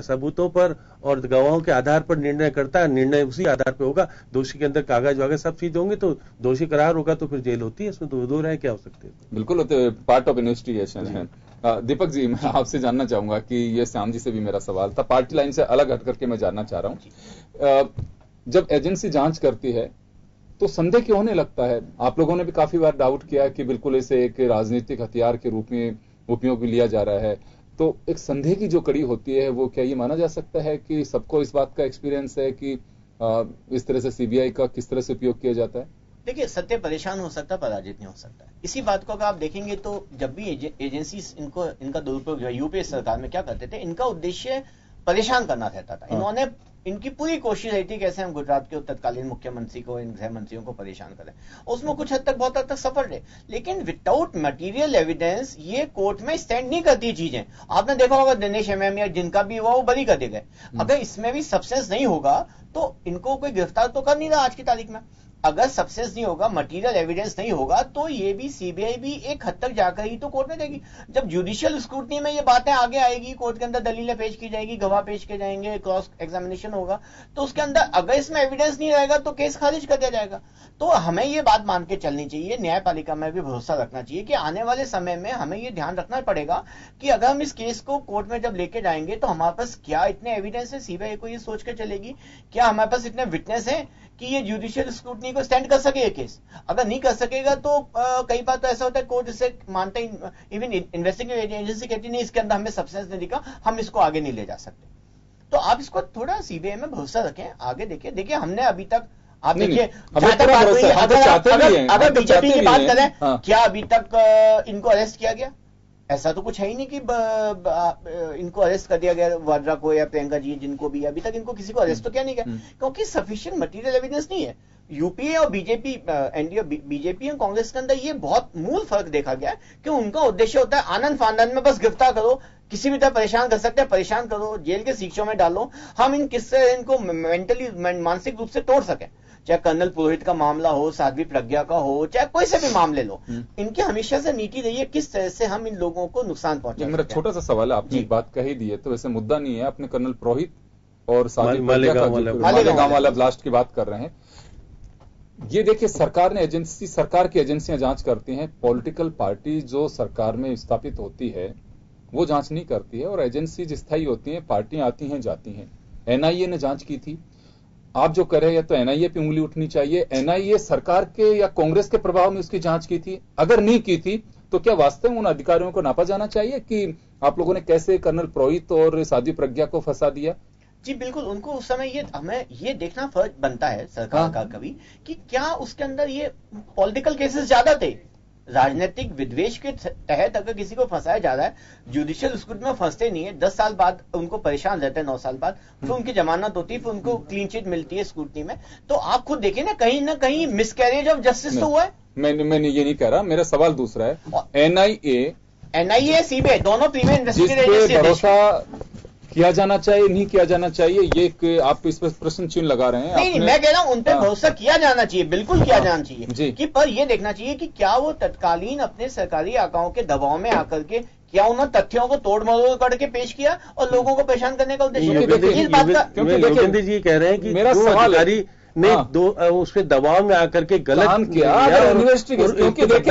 [SPEAKER 6] सबूतों पर और गवाहों के आधार पर निर्णय करता है, निर्णय उसी आधार पर होगा। दोषी के अंदर कागज वागज सब चीज होंगे तो दोषी करार होगा तो फिर जेल होती है, इसमें तो दो राय क्या हो सकते हैं।
[SPEAKER 1] बिल्कुल, पार्ट ऑफ इन्वेस्टिगेशन है। दीपक जी, मैं आपसे जानना चाहूंगा कि ये श्याम जी से भी मेरा सवाल था, पार्टी लाइन से अलग हट करके मैं जानना चाह रहा हूं, जब एजेंसी जांच करती है तो संदेह क्यों होने लगता है? आप लोगों ने भी काफी बार डाउट किया कि बिल्कुल इसे एक राजनीतिक हथियार के रूप में उपयोग लिया जा रहा है, तो एक संदेह की जो कड़ी होती है वो क्या ये माना जा सकता है कि सबको इस बात का एक्सपीरियंस है कि इस तरह से सीबीआई का किस तरह से उपयोग किया जाता है?
[SPEAKER 5] देखिए, सत्य परेशान हो सकता है, पराजित नहीं हो सकता है। इसी बात को अगर आप देखेंगे तो जब भी एजेंसी इनका दुरुपयोग यूपीए सरकार में क्या करते थे, इनका उद्देश्य परेशान करना रहता था। इन्होंने इनकी पूरी कोशिश रही थी कैसे हम गुजरात के तत्कालीन मुख्यमंत्री को, इन गृह मंत्रियों को परेशान करें। उसमें कुछ हद तक बहुत हद तक सफल रहे, लेकिन विदाउट मटेरियल एविडेंस ये कोर्ट में स्टैंड नहीं करती चीजें। आपने देखा होगा दिनेश एमएम या जिनका भी हुआ वो बरी कर दिए गए। अगर इसमें भी सब्सटेंस नहीं होगा तो इनको कोई गिरफ्तार तो कर नहीं रहा आज की तारीख में। अगर सब्सटेंस नहीं होगा, मटेरियल एविडेंस नहीं होगा, तो ये भी सीबीआई भी एक हद तक जाकर ही तो कोर्ट में देगी। जब जुडिशियल स्क्रूटनी में ये बातें आगे आएगी, कोर्ट के अंदर दलीलें पेश की जाएगी, गवाह पेश किए जाएंगे, क्रॉस एग्जामिनेशन होगा, तो उसके अंदर अगर इसमें एविडेंस नहीं रहेगा तो केस खारिज कर दिया जाएगा। तो हमें ये बात मान के चलनी चाहिए, न्यायपालिका में भी भरोसा रखना चाहिए कि आने वाले समय में हमें ये ध्यान रखना पड़ेगा कि अगर हम इस केस को कोर्ट में जब लेके जाएंगे तो हमारे पास क्या इतने एविडेंस है। सीबीआई को ये सोच के चलेगी क्या हमारे पास इतने विटनेस है कि ये जुडिशियल स्क्रूटनी को स्टैंड कर सके ये केस। अगर नहीं कर सकेगा तो कई बार तो ऐसा होता है कोर्ट इसे मानता ही, इवन इन्वेस्टिगेटिंग एजेंसी कहती नहीं इसके अंदर हमें सब्सटेंस नहीं दिखा, हम इसको आगे नहीं ले जा सकते। तो आप इसको थोड़ा सीबीआई में भरोसा रखें, आगे देखिए हमने अभी तक, आप देखिए अगर बीजेपी की बात करें, क्या अभी तक इनको अरेस्ट किया गया? ऐसा तो कुछ है ही नहीं कि इनको अरेस्ट कर दिया गया, वाड्रा को या प्रियंका जी जिनको भी, अभी तक इनको किसी को अरेस्ट तो क्या नहीं किया, क्योंकि सफिशिएंट मटेरियल एविडेंस नहीं है। यूपीए और बीजेपी, एनडीए, बीजेपी और कांग्रेस के अंदर ये बहुत मूल फर्क देखा गया कि उनका उद्देश्य होता है आनंद फानंद में बस गिरफ्तार करो, किसी भी तरह परेशान कर सकते हैं, परेशान करो, जेल के शिक्षों में डालो, हम इन किससे इनको मेंटली मानसिक रूप से तोड़ सकें। चाहे कर्नल पुरोहित का मामला हो, साध्वी प्रज्ञा का हो, चाहे कोई से भी मामले लो, इनकी हमेशा से नीति रही है किस तरह से हम इन लोगों को नुकसान पहुंचा।
[SPEAKER 1] मेरा छोटा सा सवाल है, आपने एक बात कही दी है तो वैसे मुद्दा नहीं है, आपने कर्नल पुरोहित और साध्वी प्रज्ञा का मालेगांव वाला ब्लास्ट की बात कर रहे हैं। ये देखिए, सरकार की एजेंसियां जांच करती हैं, पॉलिटिकल पार्टी जो सरकार में स्थापित होती है वो जांच नहीं करती है, और एजेंसी स्थायी होती हैं, पार्टियां आती हैं जाती हैं। एनआईए ने जांच की थी, आप जो कह रहे हैं तो एनआईए पे उंगली उठनी चाहिए। एनआईए सरकार के या कांग्रेस के प्रभाव में उसकी जांच की थी? अगर नहीं की थी तो क्या वास्तव में उन अधिकारियों को नापा जाना चाहिए कि आप लोगों ने कैसे कर्नल पुरोहित और साध्वी प्रज्ञा को फंसा दिया?
[SPEAKER 5] जी बिल्कुल, उनको उस समय ये हमें ये देखना फर्ज बनता है सरकार का कभी कि क्या उसके अंदर ये पॉलिटिकल केसेस ज्यादा थे, राजनीतिक विद्वेष के तहत अगर किसी को फंसाया जा रहा है, जुडिशियल स्क्रूटनी में फंसते नहीं है, 10 साल बाद उनको परेशान रहते हैं, 9 साल बाद फिर उनकी जमानत होती है, फिर उनको क्लीन चिट मिलती है स्क्रूटनी में, तो आप खुद देखिए ना कहीं मिसकैरेज ऑफ जस्टिस तो हुआ है।
[SPEAKER 1] मैं ये नहीं कह रहा, मेरा सवाल दूसरा है।
[SPEAKER 5] एनआईए सीबीआई दोनों प्रीमियर इन्वेस्टिगेटिव एजेंसी
[SPEAKER 1] भरोसा किया जाना चाहिए, नहीं किया जाना चाहिए, ये आप इस पर प्रश्न चिन्ह लगा रहे हैं।
[SPEAKER 5] नहीं, मैं कह रहा हूं उन पर भरोसा किया जाना चाहिए, बिल्कुल किया जाना चाहिए कि पर यह देखना चाहिए कि क्या वो तत्कालीन अपने सरकारी आकाओं के दबाव में आकर के क्या उन्होंने तथ्यों को तोड़ मरोड़ करके पेश किया और लोगों को परेशाान करने का उद्देश्य इस बात का।
[SPEAKER 6] योगेंद्र जी कह रहे हैं कि मेरा सवाल ने उस पे दबाव में आकर के गलत
[SPEAKER 1] किया यूनिवर्सिटी, क्योंकि देखिए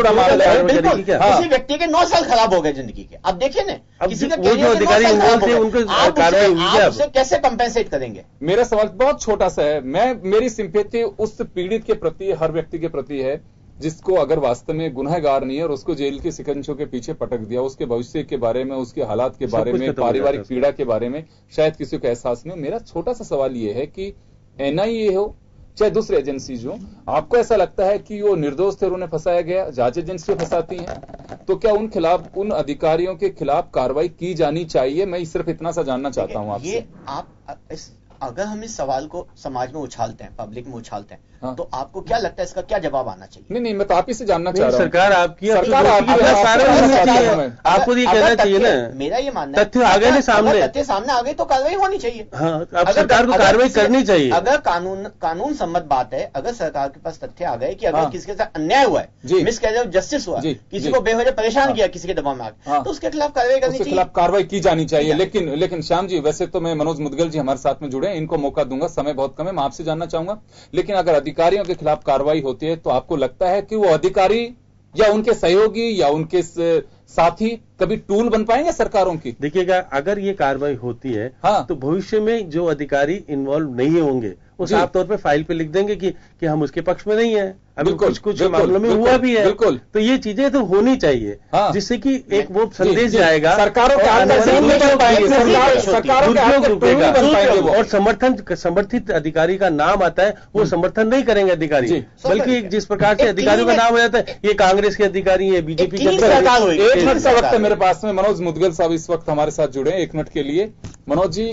[SPEAKER 1] किसी
[SPEAKER 5] व्यक्ति के 9 साल खराब हो गए जिंदगी के, अब देखिए ना किसी का
[SPEAKER 6] जो अधिकारी उनको कार्रवाई हुई है,
[SPEAKER 5] आप कैसे कंपेंसेट करेंगे।
[SPEAKER 1] मेरा सवाल बहुत छोटा सा है, मेरी सिंपैथी उस पीड़ित के प्रति, हर व्यक्ति के प्रति है जिसको अगर वास्तव में गुनहगार नहीं है और उसको जेल के शिकंजों के पीछे पटक दिया, उसके भविष्य के बारे में, उसके हालात के बारे में, पारिवारिक पीड़ा के बारे में शायद किसी को एहसास नहीं हो। मेरा छोटा सा सवाल यह है कि एनआईए हो चाहे दूसरी एजेंसीज हो, आपको ऐसा लगता है कि वो निर्दोष थे और उन्हें फंसाया गया, जांच एजेंसियां फंसाती हैं, तो क्या उन खिलाफ, उन अधिकारियों के खिलाफ कार्रवाई की जानी चाहिए? मैं सिर्फ इतना सा जानना चाहता हूं आपसे।
[SPEAKER 5] अगर हम इस सवाल को समाज में उछालते हैं, पब्लिक में उछालते हैं, तो आपको क्या लगता है इसका क्या जवाब आना चाहिए?
[SPEAKER 1] नहीं, मैं तो आप ही से जानना चाह रहा हूं।
[SPEAKER 6] सरकार आपकी आपको ये कहना चाहिए ना।
[SPEAKER 5] मेरा ये मानना है
[SPEAKER 6] तथ्य आ गए सामने,
[SPEAKER 5] तथ्य सामने आ गए तो कार्रवाई होनी चाहिए।
[SPEAKER 6] अब सरकार को कार्रवाई करनी चाहिए।
[SPEAKER 5] अगर कानून सम्मत बात है, अगर सरकार के पास तथ्य आ गए कि अगर किसी के साथ अन्याय हुआ है, मिसकैरेज ऑफ जस्टिस हुआ, किसी को बेवजह परेशान किया, किसी के दबाव में आ, तो उसके खिलाफ कार्रवाई करनी चाहिए,
[SPEAKER 1] खिलाफ कार्रवाई की जानी चाहिए। लेकिन श्याम जी, वैसे तो मैं मनोज मुदगल जी हमारे साथ में जुड़े, इनको मौका दूंगा, समय बहुत कम है, मैं आपसे जानना चाहूंगा, लेकिन अगर अधिकारियों के खिलाफ कार्रवाई होती है तो आपको लगता है कि वो अधिकारी या उनके सहयोगी या उनके साथी कभी टूल बन पाएंगे सरकारों की?
[SPEAKER 6] देखिएगा, अगर ये कार्रवाई होती है तो भविष्य में जो अधिकारी इन्वॉल्व नहीं होंगे वो साफ तौर पे फाइल पे लिख देंगे कि हम उसके पक्ष में नहीं है। अभी कुछ मामलों में हुआ भी है,
[SPEAKER 1] बिल्कुल।
[SPEAKER 6] तो ये चीजें तो होनी चाहिए, जिससे कि एक वो संदेश जाएगा
[SPEAKER 1] सरकारों के
[SPEAKER 6] और समर्थित अधिकारी का नाम आता है, वो समर्थन नहीं करेंगे अधिकारी, बल्कि जिस प्रकार से अधिकारियों का नाम हो जाता है, ये कांग्रेस के अधिकारी है, बीजेपी के अधिकारी।
[SPEAKER 1] 1 मिनट का वक्त है मेरे पास में। मनोज मुदगल साहब इस वक्त हमारे साथ जुड़े हैं 1 मिनट के लिए। मनोज जी,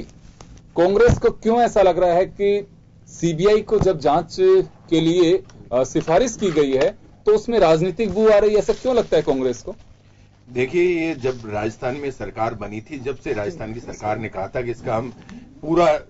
[SPEAKER 1] कांग्रेस को क्यों ऐसा लग रहा है कि सीबीआई को जब जांच के लिए सिफारिश की गई है तो उसमें राजनीतिक बू आ रही है, ऐसा क्यों लगता है कांग्रेस को?
[SPEAKER 7] देखिए, ये जब राजस्थान में सरकार बनी थी, जब से राजस्थान की सरकार ने कहा था कि इसका हम पूरा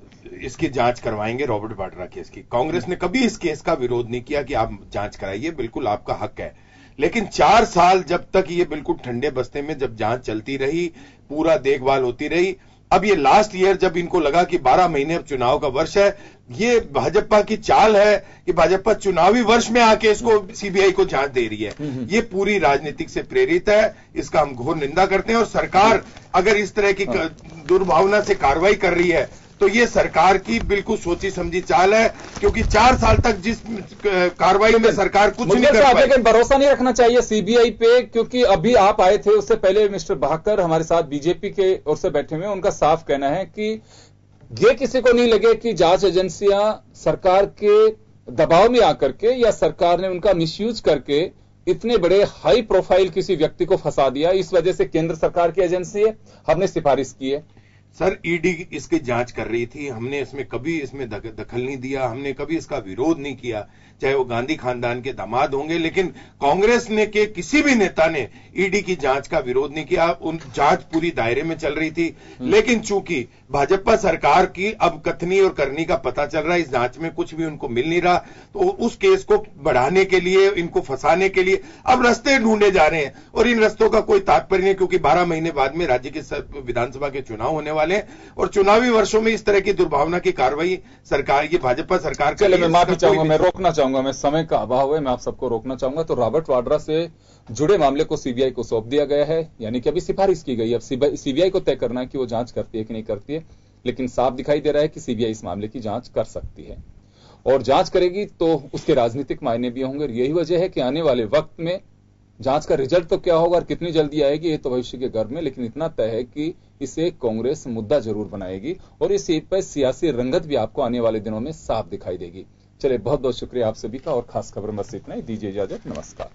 [SPEAKER 7] इसकी जांच करवाएंगे, रॉबर्ट वाड्रा केस की, कांग्रेस ने कभी इस केस का विरोध नहीं किया कि आप जांच कराइए, बिल्कुल आपका हक है। लेकिन 4 साल जब तक ये बिल्कुल ठंडे बस्ते में जब जांच चलती रही, पूरा देखभाल होती रही, अब ये लास्ट ईयर जब इनको लगा कि 12 महीने अब चुनाव का वर्ष है, ये भाजपा की चाल है कि भाजपा चुनावी वर्ष में आके इसको सीबीआई को जांच दे रही है। ये पूरी राजनीतिक से प्रेरित है, इसका हम घोर निंदा करते हैं। और सरकार अगर इस तरह की दुर्भावना से कार्रवाई कर रही है तो ये सरकार की बिल्कुल सोची समझी चाल है, क्योंकि 4 साल तक जिस कार्रवाई में सरकार कुछ नहीं कर पाई।
[SPEAKER 1] लेकिन भरोसा नहीं रखना चाहिए सीबीआई पे, क्योंकि अभी आप आए थे, उससे पहले मिस्टर भाकर हमारे साथ बीजेपी के ओर से बैठे हुए, उनका साफ कहना है कि ये किसी को नहीं लगे कि जांच एजेंसियां सरकार के दबाव में आकर के या सरकार ने उनका मिसयूज करके इतने बड़े हाई प्रोफाइल किसी व्यक्ति को फंसा दिया, इस वजह से केंद्र सरकार की एजेंसी है, हमने सिफारिश की है।
[SPEAKER 7] सर, ईडी इसकी जांच कर रही थी, हमने इसमें कभी इसमें दखल नहीं दिया, हमने कभी इसका विरोध नहीं किया, चाहे वो गांधी खानदान के दामाद होंगे, लेकिन कांग्रेस ने के किसी भी नेता ने ईडी की जांच का विरोध नहीं किया। उन जांच पूरी दायरे में चल रही थी, लेकिन चूंकि भाजपा सरकार की अब कथनी और करनी का पता चल रहा है, इस जांच में कुछ भी उनको मिल नहीं रहा, तो उस केस को बढ़ाने के लिए, इनको फंसाने के लिए अब रास्ते ढूंढे जा रहे हैं। और इन रास्तों का कोई तात्पर्य नहीं, क्योंकि 12 महीने बाद में राज्य के विधानसभा के चुनाव होने वाले हैं और चुनावी वर्षों में इस तरह की दुर्भावना की कार्रवाई सरकार, ये भाजपा सरकार।
[SPEAKER 1] चलिए, मैं माफी चाहूंगा, मैं रोकना चाहूंगा, मैं समय का अभाव है, मैं आप सबको रोकना चाहूंगा। तो रॉबर्ट वाड्रा से जुड़े मामले को सीबीआई को सौंप दिया गया है, यानी कि अभी सिफारिश की गई है। अब सीबीआई को तय करना है कि वो जांच करती है कि नहीं करती है, लेकिन साफ दिखाई दे रहा है कि सीबीआई इस मामले की जांच कर सकती है और जांच करेगी तो उसके राजनीतिक मायने भी होंगे। यही वजह है कि आने वाले वक्त में जांच का रिजल्ट तो क्या होगा और कितनी जल्दी आएगी ये तो भविष्य के गर्भ में, लेकिन इतना तय है कि इसे कांग्रेस मुद्दा जरूर बनाएगी और इस सीट पर सियासी रंगत भी आपको आने वाले दिनों में साफ दिखाई देगी। चलिए, बहुत बहुत शुक्रिया आप सभी का और खास खबर में बस इतना ही। दीजिए इजाजत, नमस्कार।